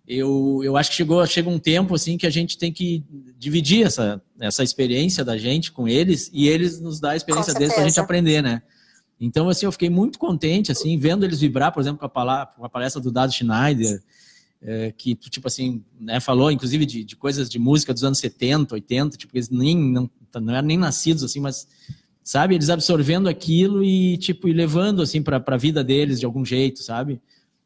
Eu acho que chega um tempo, assim, que a gente tem que dividir essa experiência da gente com eles, e eles nos dão a experiência deles para a gente aprender, né? Então, assim, eu fiquei muito contente, assim, vendo eles vibrar, por exemplo, com a palestra do Dado Schneider, que, tipo assim, né, falou, inclusive, de coisas de música dos anos 70, 80, tipo, eles não eram nem nascidos, assim, mas, sabe, eles absorvendo aquilo e, tipo, e levando, assim, para a vida deles de algum jeito, sabe?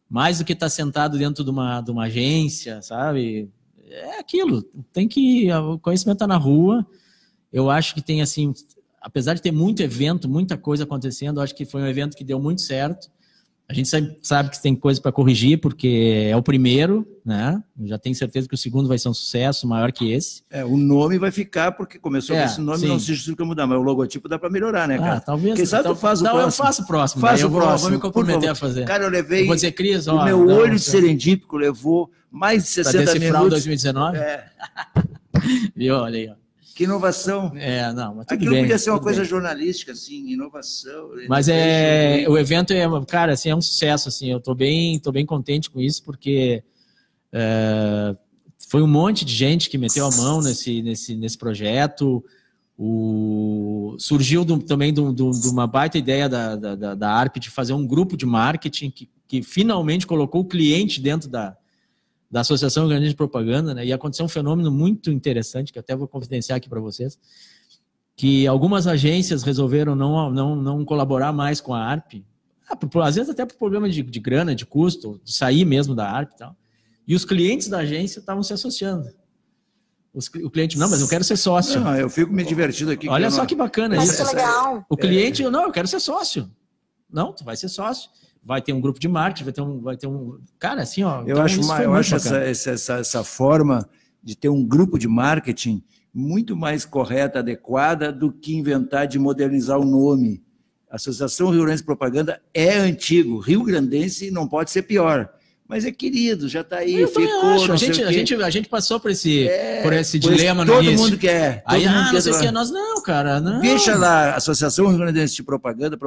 Mais do que estar sentado dentro de uma agência, sabe? É aquilo, o conhecimento está na rua. Eu acho que tem, assim, apesar de ter muito evento, muita coisa acontecendo, eu acho que foi um evento que deu muito certo. A gente sabe que tem coisa para corrigir, porque é o primeiro, né? Eu já tenho certeza que o segundo vai ser um sucesso maior que esse. O nome vai ficar, porque começou com esse nome, sim. Não se justifica mudar, mas o logotipo dá para melhorar, né, cara? Talvez. Quem sabe tu faz o próximo. Eu faço o próximo. Vou me comprometer a fazer. Cara, eu levei... Eu vou dizer, Cris, o meu olho de serendípico levou mais de 60 minutos. Para decifrar o 2019? Viu? Olha aí, ó. Que inovação. Não, mas tudo aquilo bem, podia ser uma coisa jornalística, assim, inovação. Mas o evento cara, assim, é um sucesso, assim, eu tô bem contente com isso, porque foi um monte de gente que meteu a mão nesse projeto. Surgiu também de uma baita ideia da ARP de fazer um grupo de marketing que finalmente colocou o cliente dentro da Associação Organizada de Propaganda, né? E aconteceu um fenômeno muito interessante, que até vou confidenciar aqui para vocês, que algumas agências resolveram não colaborar mais com a ARP, às vezes até por problema de grana, de custo, de sair mesmo da ARP e tal. E os clientes da agência estavam se associando. O cliente, não, mas eu quero ser sócio. Não, eu fico me divertindo aqui. Olha só que bacana isso. Mas que legal. O cliente, não, eu quero ser sócio. Não, tu vai ser sócio. Vai ter um grupo de marketing, vai ter um... Cara, assim, ó... Eu acho essa forma de ter um grupo de marketing muito mais correta, adequada, do que inventar de modernizar o nome. A Associação Rio Grandense de Propaganda é antigo. Rio Grandense não pode ser pior. Mas é querido, já está aí, ficou... A gente passou por esse dilema no início. Todo mundo quer. Aí, não sei o que, nós não, cara, não. Deixa lá, Associação Rio Grandense de Propaganda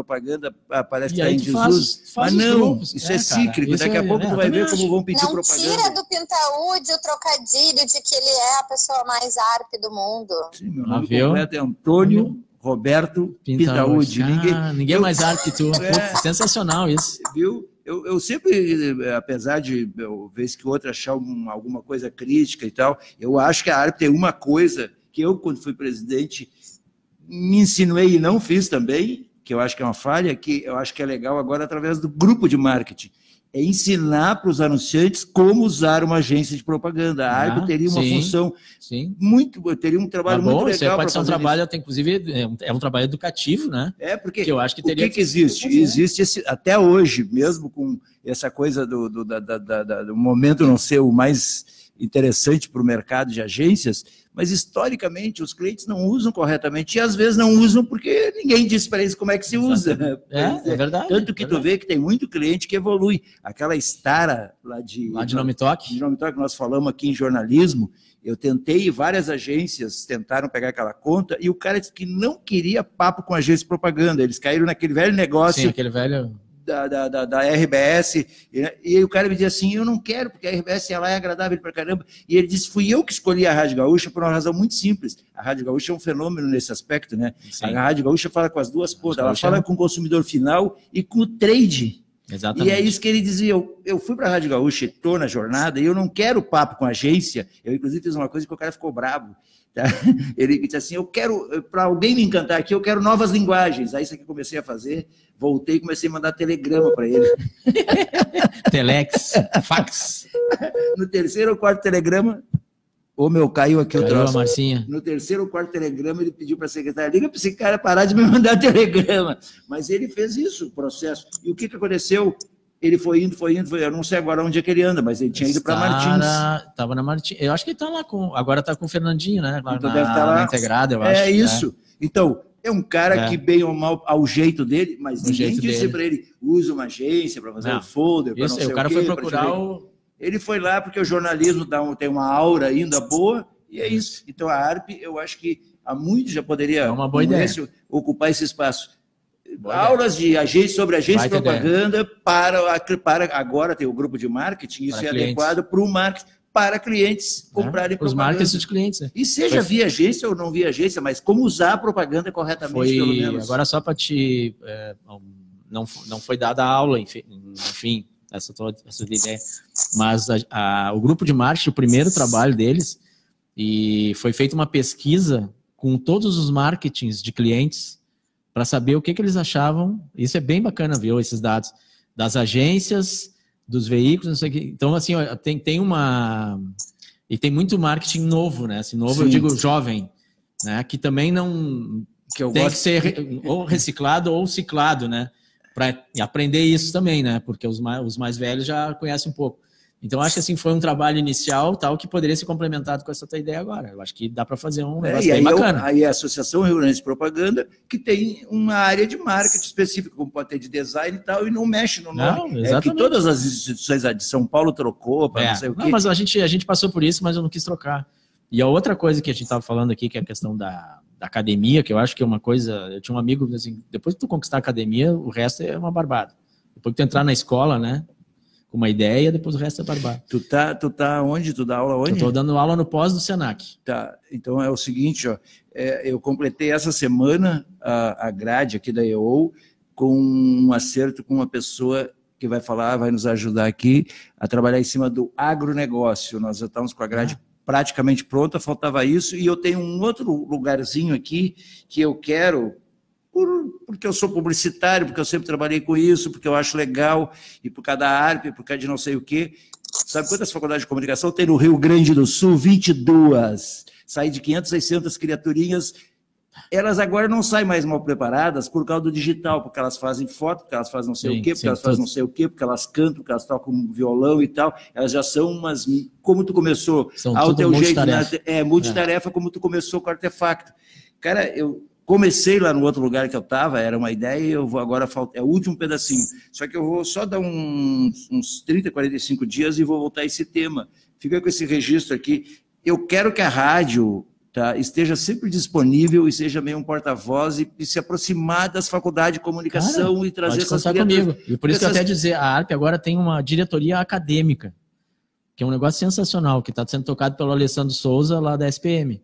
parece que está em Jesus. Mas não, grupos, isso é cíclico. Daqui a pouco tu vai ver como vão pedir propaganda. Não tira do Pintaúde o trocadilho de que ele é a pessoa mais ARP do mundo. Sim, meu nome completo é Antônio Roberto Pintaúde. Ninguém é mais ARP que tu. Sensacional isso. Viu? Eu sempre, apesar de vez que outra achar alguma coisa crítica e tal, eu acho que a ARP tem uma coisa que eu, quando fui presidente, me insinuei e não fiz também, que eu acho que é uma falha, que eu acho que é legal agora através do grupo de marketing. É ensinar para os anunciantes como usar uma agência de propaganda. A ARP teria uma função teria um trabalho muito legal. Isso pode ser um trabalho, inclusive, é um trabalho educativo, né? Porque que eu acho que teria o que existe? Existe até hoje, mesmo com essa coisa do momento não ser o mais interessante para o mercado de agências, mas historicamente os clientes não usam corretamente e às vezes não usam porque ninguém disse para eles como é que se usa. É verdade. Tanto que tu vê que tem muito cliente que evolui. Aquela Stara lá de Nome Toque. De Nome Toque, nós falamos aqui em jornalismo, eu tentei, várias agências tentaram pegar aquela conta e o cara disse que não queria papo com agência de propaganda. Eles caíram naquele velho negócio. Sim, aquele velho... Da RBS, e o cara me dizia assim, eu não quero, porque a RBS ela é agradável pra caramba, e ele disse, fui eu que escolhi a Rádio Gaúcha por uma razão muito simples. A Rádio Gaúcha é um fenômeno nesse aspecto, né? Sim. A Rádio Gaúcha fala com as duas pontas, ela fala com o consumidor final e com o trade. Exatamente. E é isso que ele dizia, eu fui para a Rádio Gaúcha, estou na jornada, e eu não quero papo com a agência, eu inclusive fiz uma coisa que o cara ficou bravo, tá? Ele disse assim, eu quero, para alguém me encantar aqui, eu quero novas linguagens, aí isso aqui eu comecei a fazer, voltei e comecei a mandar telegrama para ele. Telex, fax. No terceiro ou quarto telegrama, caiu aqui o troço. Marcinha. No terceiro ou quarto telegrama, ele pediu para a secretária, liga para esse cara parar de me mandar telegrama. Mas ele fez isso, o processo. E o que aconteceu? Ele foi indo, eu não sei agora onde é que ele anda, mas ele tinha ido para Martins. Estava na Martins. Eu acho que ele está lá agora está com o Fernandinho, né? Lá então deve estar lá. Na Integrada, eu acho. É isso. Então, é um cara que, bem ou mal, ao jeito dele, mas ninguém disse para ele, usa uma agência para fazer um folder, para não sei o quê. O cara foi procurar o... Ele foi lá porque o jornalismo tem uma aura ainda boa, e é isso. Então, a ARP, eu acho que há muito já poderia ocupar esse espaço. Aulas de agência sobre agência de propaganda para agora tem o grupo de marketing, isso é adequado para o marketing, para clientes comprarem propaganda. Os marketings de clientes, né? E seja via agência ou não via agência, mas como usar a propaganda corretamente, pelo menos. Agora só para te... não foi dada a aula, enfim, essa ideia. Mas o grupo de marketing, o primeiro trabalho deles, e foi feita uma pesquisa com todos os marketings de clientes para saber o que eles achavam. Isso é bem bacana, viu, esses dados das agências, dos veículos, não sei o que. Então, assim, tem uma... E tem muito marketing novo, né? Assim, novo, eu digo jovem, né? Que também não... que ser ou reciclado ou ciclado, né? Para aprender isso também, né? Porque os mais velhos já conhecem um pouco. Então, acho que assim, foi um trabalho inicial tal que poderia ser complementado com essa tua ideia agora. Eu acho que dá para fazer um negócio bem bacana. Aí a Associação Rio Grande de Propaganda, que tem uma área de marketing específica, como pode ter de design e tal, e não mexe no nome. Exatamente. Que todas as instituições de São Paulo trocou para não sei o quê. Não, mas a gente passou por isso, mas eu não quis trocar. E a outra coisa que a gente estava falando aqui, que é a questão da academia, que eu acho que é uma coisa... Eu tinha um amigo, assim, depois que tu conquistar a academia, o resto é uma barbada. Depois que tu entrar na escola, né? Com uma ideia, depois o resto é barbado. Tu tá onde? Tu dá aula onde? Eu tô dando aula no pós do Senac. Tá, então é o seguinte, eu completei essa semana a grade aqui da EO com um acerto com uma pessoa que vai nos ajudar aqui a trabalhar em cima do agronegócio. Nós já estamos com a grade praticamente pronta, faltava isso, e eu tenho um outro lugarzinho aqui que eu quero... porque eu sou publicitário, porque eu sempre trabalhei com isso, porque eu acho legal, e por causa da ARP, por causa de não sei o quê. Sabe quantas faculdades de comunicação tem no Rio Grande do Sul? 22. Saí de 500, 600 criaturinhas. Elas agora não saem mais mal preparadas por causa do digital, porque elas fazem foto, porque elas fazem não sei o quê, porque elas fazem não sei o quê, porque elas cantam, porque elas tocam violão e tal. Elas já são umas... Como tu começou? São ao teu jeito, multitarefa, como tu começou com o Artefacto. Cara, eu comecei lá no outro lugar que eu estava, era uma ideia, e eu vou agora, é o último pedacinho. Só que eu vou só dar uns 30, 45 dias e vou voltar a esse tema. Fica com esse registro aqui. Eu quero que a rádio esteja sempre disponível e seja meio um porta-voz e se aproximar das faculdades de comunicação e trazer essas comigo. E por isso que eu até dizer, a ARP agora tem uma diretoria acadêmica, que é um negócio sensacional, que está sendo tocado pelo Alessandro Souza, lá da SPM.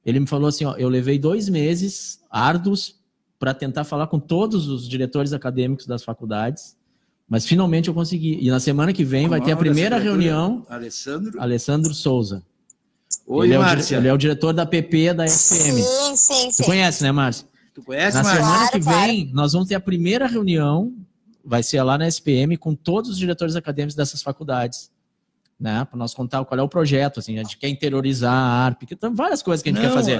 Ele me falou assim, eu levei 2 meses árduos para tentar falar com todos os diretores acadêmicos das faculdades, mas finalmente eu consegui. E na semana que vem vai ter a primeira reunião. Alessandro Souza. Oi, Márcia. Ele é o diretor da PP da SPM. Sim. Tu conhece, né, Márcia? Tu conhece, Márcia? Na semana que vem, claro. Nós vamos ter a primeira reunião, vai ser lá na SPM, com todos os diretores acadêmicos dessas faculdades. Né, para nós contar qual é o projeto, assim, a gente quer interiorizar a ARP, que tem várias coisas que a gente quer fazer.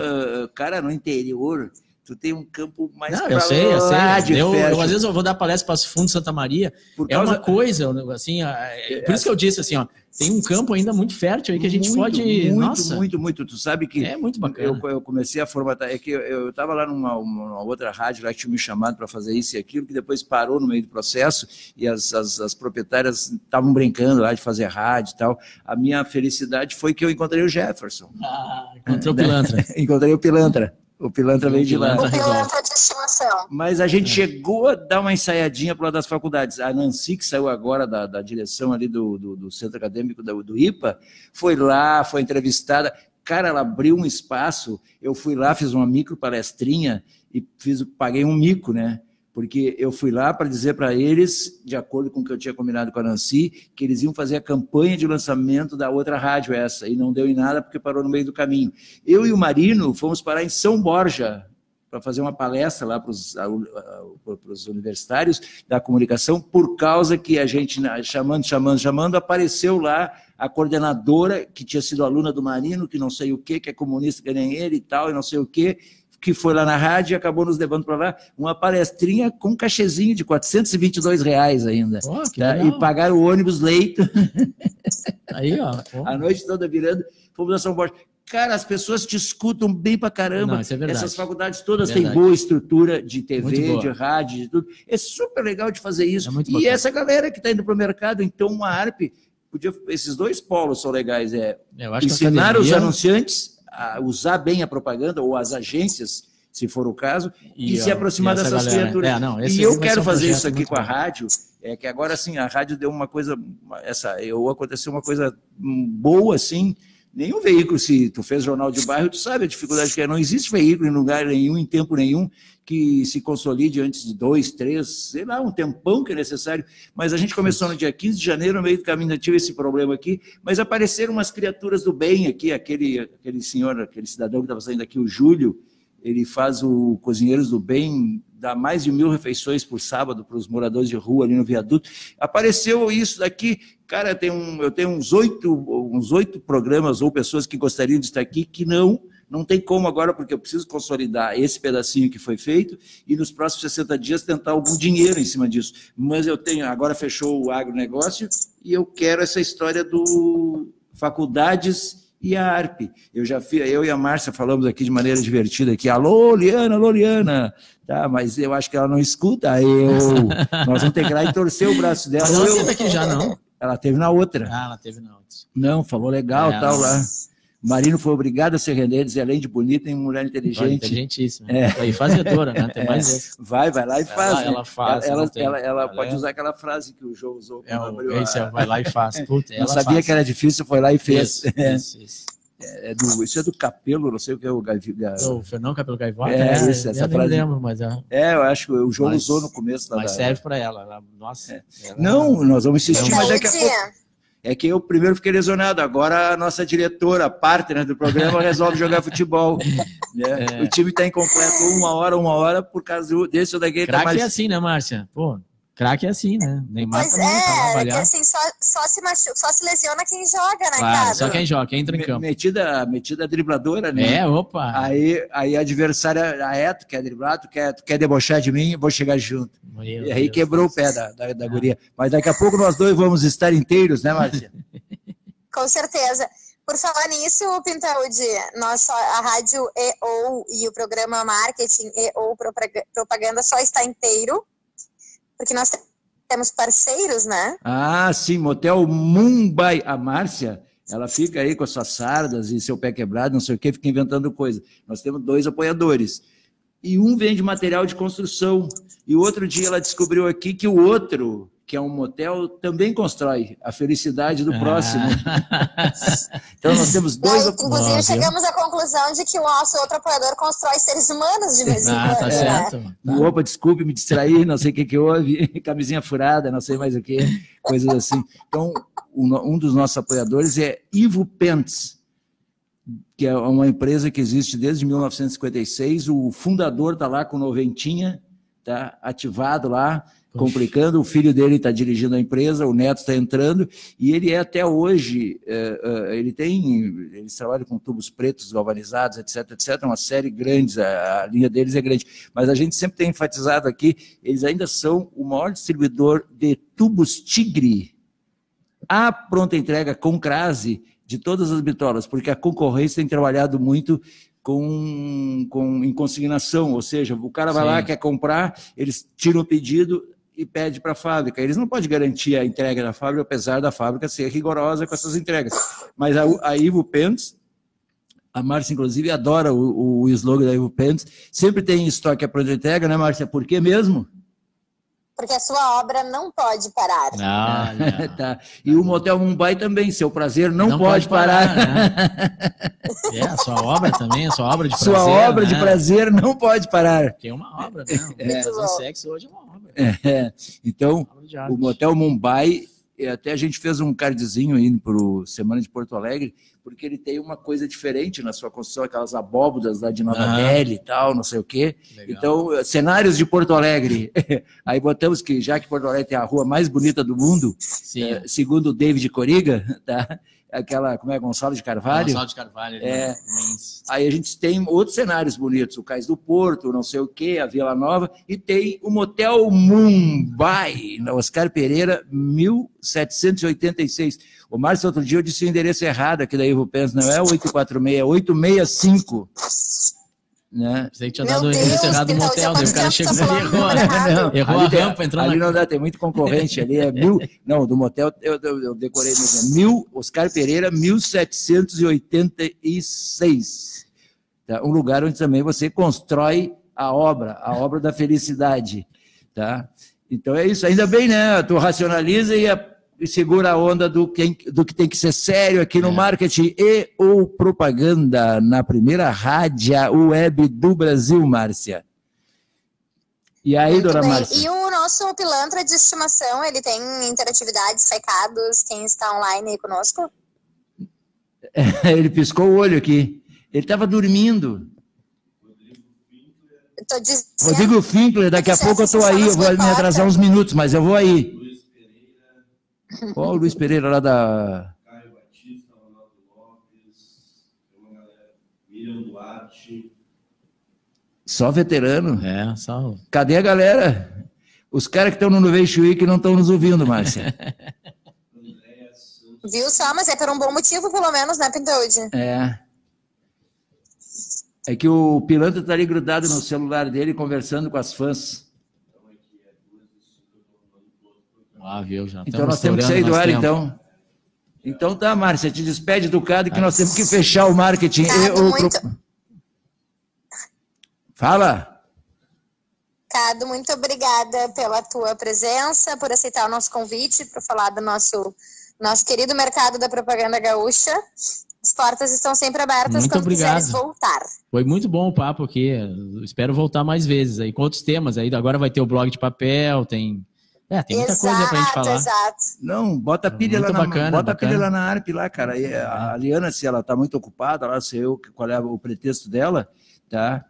Cara, no interior, tu tem um campo mais Não, pra eu sei. lá de Eu, festa. às vezes eu vou dar palestra para Passo Fundo, Santa Maria, Por é causa- uma coisa, assim, por isso que eu disse assim, ó, tem um campo ainda muito fértil aí que a gente pode, nossa, Muito. Tu sabe que é muito bacana. eu comecei a formatar, é que eu estava lá numa outra rádio lá que tinha me chamado para fazer isso e aquilo, que depois parou no meio do processo e as proprietárias estavam brincando lá de fazer rádio e tal. A minha felicidade foi que eu encontrei o Jefferson. Encontrou o pilantra. Encontrei o Pilantra. O Pilantra veio de lá. O pilantra de estimação. Mas a gente chegou a dar uma ensaiadinha para lá das faculdades. A Nancy, que saiu agora da direção ali do Centro Acadêmico do IPA, foi lá, foi entrevistada. Cara, ela abriu um espaço, eu fui lá, fiz uma micro palestrinha e paguei um mico, né? Porque eu fui lá para dizer para eles, de acordo com o que eu tinha combinado com a Nancy, que eles iam fazer a campanha de lançamento da outra rádio essa, e não deu em nada porque parou no meio do caminho. Eu e o Marino fomos parar em São Borja para fazer uma palestra lá para os universitários da comunicação, por causa que a gente, chamando, apareceu lá a coordenadora, que tinha sido aluna do Marino, que não sei o quê, que é comunista que nem ele e tal, e não sei o quê, que foi lá na rádio e acabou nos levando para lá, uma palestrinha com um cachezinho de R$422 ainda. Pô, que Tá? legal. E pagaram o ônibus leito, Aí, ó. Pô. a noite toda virando, fomos a São Borja. Cara, as pessoas te escutam bem pra caramba. Não, isso é verdade. Essas faculdades todas Verdade. têm boa estrutura de Muito TV, boa. de rádio, de tudo. É super legal de fazer isso. É muito E bacana. essa galera que está indo para o mercado, então uma ARP, esses dois polos são legais, Eu acho que a ensinar os academia- anunciantes a usar bem a propaganda, ou as agências, se for o caso, e se ó, aproximar e essa dessas galera- criaturas. não, esse E aí eu vai ser quero um fazer projeto isso aqui muito com a bom. rádio, que agora assim, a rádio deu uma coisa, aconteceu uma coisa boa, assim. Nenhum veículo, se tu fez jornal de bairro, tu sabe a dificuldade que é. Não existe veículo em lugar nenhum, em tempo nenhum, que se consolide antes de 2, 3, sei lá, um tempão que é necessário. Mas a gente começou no dia 15 de janeiro, no meio do caminho, ainda tive esse problema aqui, mas apareceram umas criaturas do bem aqui, aquele senhor, aquele cidadão que estava saindo aqui, o Júlio, ele faz o Cozinheiros do Bem, dá mais de 1.000 refeições por sábado para os moradores de rua ali no viaduto. Apareceu isso daqui, cara, eu tenho uns 8 programas ou pessoas que gostariam de estar aqui, que não tem como agora, porque eu preciso consolidar esse pedacinho que foi feito e nos próximos 60 dias tentar algum dinheiro em cima disso. Mas agora fechou o agronegócio e eu quero essa história do faculdades e a ARP. Eu e a Márcia falamos aqui de maneira divertida aqui, alô, Liana, tá, mas eu acho que ela não escuta, nós vamos ter que ir lá e torcer o braço dela. Mas ela teve aqui já, não? Ela teve na outra. Ah, ela teve na outra. Não, falou legal, tal, lá. Marino foi obrigado a se render, dizer, além de bonita, e mulher inteligente. Inteligentíssima. E fazedora, né? Tem mais esse. Vai lá e faz. Ela faz. Ela pode usar aquela frase que o João usou. Vai lá e faz. Puta, não sabia que era difícil, foi lá e fez. Isso. Isso é do Capelo, não sei o que é o O Fernão Capelo Gaivota? Essa eu frase. não lembro, mas eu acho que o João usou no começo. Mas serve para ela. Nossa. Não, nós vamos insistir, mas daqui a pouco. É que eu primeiro fiquei lesionado, agora a nossa diretora, a partner do programa, resolve jogar futebol. Né? O time está incompleto uma hora por causa desse ou daquele. Craque é assim, né, Márcia? Pô, craque é assim, né? Neymar pois também tá lá que assim, só se lesiona quem joga, né, claro, cara? só quem joga, quem entra em campo. Metida dribladora, né? Opa! Aí a adversária, tu quer driblar, tu quer debochar de mim, eu vou chegar junto. E aí quebrou o pé da guria. Mas daqui a pouco nós dois vamos estar inteiros, né, Márcia? Com certeza. Por falar nisso, Pintaúdi, a rádio EO e o programa Marketing EO Propaganda só está inteiro, porque nós temos parceiros, né? Ah, sim, Motel Mumbai. A Márcia, ela fica aí com as suas sardas e seu pé quebrado, não sei o quê, fica inventando coisa. Nós temos 2 apoiadores. E um vende material de construção. E outro dia ela descobriu aqui que o outro, que é um motel, também constrói a felicidade do próximo. Então nós temos 2 apoiadores. Inclusive chegamos à conclusão de que o nosso outro apoiador constrói seres humanos de vez em quando. Tá certo. Opa, desculpe, me distraí, não sei o que houve, camisinha furada, não sei mais o que, coisas assim. Então, um dos nossos apoiadores é Ivo Pentes, que é uma empresa que existe desde 1956, o fundador está lá com 90, tá ativado lá, complicando. O filho dele está dirigindo a empresa, o neto está entrando, e ele até hoje, eles trabalham com tubos pretos galvanizados, etc, uma série grande, a linha deles é grande, mas a gente sempre tem enfatizado aqui, eles ainda são o maior distribuidor de tubos Tigre, a pronta entrega com crase de todas as bitolas, porque a concorrência tem trabalhado muito em consignação, ou seja, o cara vai lá, quer comprar, eles tiram o pedido e pede para a fábrica. Eles não podem garantir a entrega da fábrica, apesar da fábrica ser rigorosa com essas entregas. Mas a Ivo Pens, a Márcia, inclusive, adora o slogan da Ivo Pens, sempre tem em estoque a pronta entrega, né, Márcia? Por quê mesmo? Porque a sua obra não pode parar. Tá. E o Motel Mumbai também, seu prazer não pode parar. Né? A sua obra também, a sua obra de prazer. Sua obra de prazer não pode parar. Que é uma obra, né? O sexo hoje é uma obra. Então, o Motel Mumbai, até a gente fez um cardzinho indo para o Semana de Porto Alegre, porque ele tem uma coisa diferente na sua construção, aquelas abóbodas lá de Nova Delhi e tal, não sei o quê. Legal. Então, cenários de Porto Alegre. Aí botamos que, já que Porto Alegre tem a rua mais bonita do mundo, segundo o David Coriga, tá? Aquela, como é, Gonçalo de Carvalho? Gonçalo de Carvalho. Aí a gente tem outros cenários bonitos, o Cais do Porto, não sei o quê, a Vila Nova, e tem o Motel Mumbai, na Oscar Pereira, 1786. O Márcio, outro dia, eu disse o endereço errado aqui da Ivo Pens, não é 846, é 865. Né? Pensei que tinha dado o endereço errado do motel, daí o cara chegou ali e errou a rampa, entrou ali não dá, tem muito concorrente ali, é não, do motel eu decorei mesmo, Oscar Pereira, 1786. Tá? Um lugar onde também você constrói a obra da felicidade. Tá? Então é isso, ainda bem, né? Tu racionaliza e segura a onda do que tem que ser sério aqui no marketing e ou propaganda na primeira rádio web do Brasil, Márcia. E aí, muito dona bem. Márcia? E o nosso pilantra de estimação, ele tem interatividades, recados, quem está online aí conosco? Ele piscou o olho aqui. Ele estava dormindo. Rodrigo Finkler, daqui a pouco eu estou aí, eu vou me atrasar uns minutos, mas eu vou aí. Qual o Luiz Pereira lá da... Caio Batista, Ronaldo Lopes, tem uma galera, Miriam Duarte. Só veterano? Só. Cadê a galera? Os caras que estão no Innovation Week não estão nos ouvindo, Márcia. Viu só, mas é por um bom motivo, pelo menos, né, Pintude? É que o pilantra está ali grudado no celular dele, conversando com as fãs. Viu, já então nós temos que sair do ar, então. Então tá, Márcia, te despede do Cado, que nós temos que fechar o marketing. Fala! Cado, muito obrigada pela tua presença, por aceitar o nosso convite para falar do nosso querido mercado da propaganda gaúcha. As portas estão sempre abertas muito quando obrigado. quiseres voltar. Foi muito bom o papo aqui. Eu espero voltar mais vezes aí com outros temas. Aí agora vai ter o blog de papel, tem muita coisa pra gente falar. Exato. Não, bota a pilha lá bota a pilha lá na ARP lá, cara. E a Liana, se ela tá muito ocupada, lá sei eu qual é o pretexto dela, tá?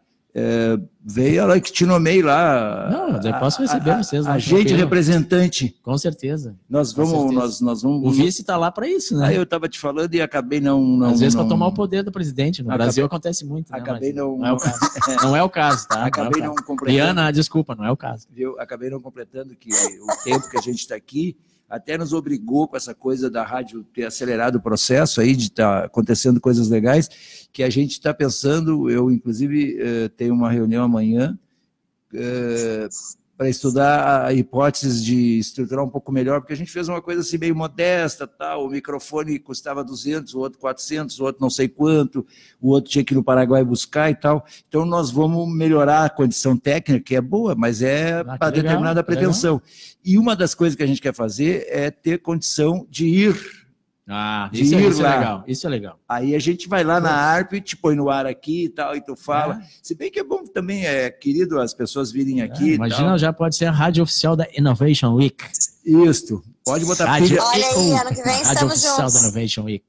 Veio ela que te nomei lá. Não, eu posso receber vocês. Agente representante. Com certeza. Nós vamos. O vice está lá para isso, né? Aí eu estava te falando e acabei não. Às vezes para tomar o poder do presidente. No Brasil acontece muito. Acabei né? Não é o caso. Não é o caso, tá? Acabei não completando. Liana, desculpa, não é o caso. Viu? Acabei não completando que o tempo que a gente está aqui até nos obrigou com essa coisa da rádio ter acelerado o processo aí de estar acontecendo coisas legais, que a gente está pensando, eu inclusive tenho uma reunião amanhã para estudar a hipótese de estruturar um pouco melhor, porque a gente fez uma coisa assim meio modesta, tal, o microfone custava 200, o outro 400, o outro não sei quanto, o outro tinha que ir no Paraguai buscar e tal, então nós vamos melhorar a condição técnica, que é boa, mas é para determinada pretensão. E uma das coisas que a gente quer fazer é ter condição de ir. Isso é legal. Isso é legal. Aí a gente vai lá na ARP, te põe no ar aqui e tal, e tu fala. Se bem que é bom também, querido, as pessoas virem aqui. Imagina, já pode ser a rádio oficial da Innovation Week. Isso. Pode botar pilha. Olha aí, ano que vem estamos juntos. Rádio oficial da Innovation Week.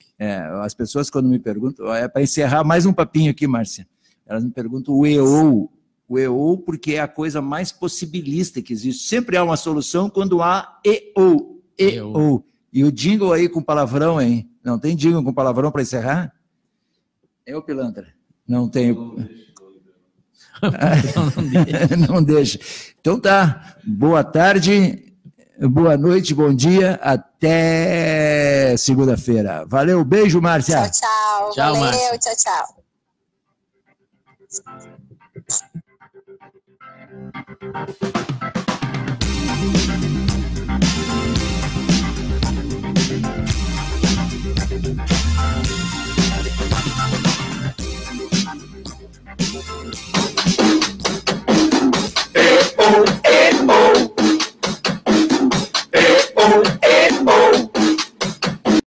As pessoas quando me perguntam, para encerrar mais um papinho aqui, Márcia, elas me perguntam o o e-ou, porque é a coisa mais possibilista que existe. Sempre há uma solução quando há e-ou. E-ou. E o jingle aí com palavrão, hein? Não tem jingle com palavrão para encerrar? É o pilantra? Não tenho. Não deixa. Então tá. Boa tarde, boa noite, bom dia. Até segunda-feira. Valeu, beijo, Márcia. Tchau, tchau. Tchau, Valeu, Márcia. tchau, tchau.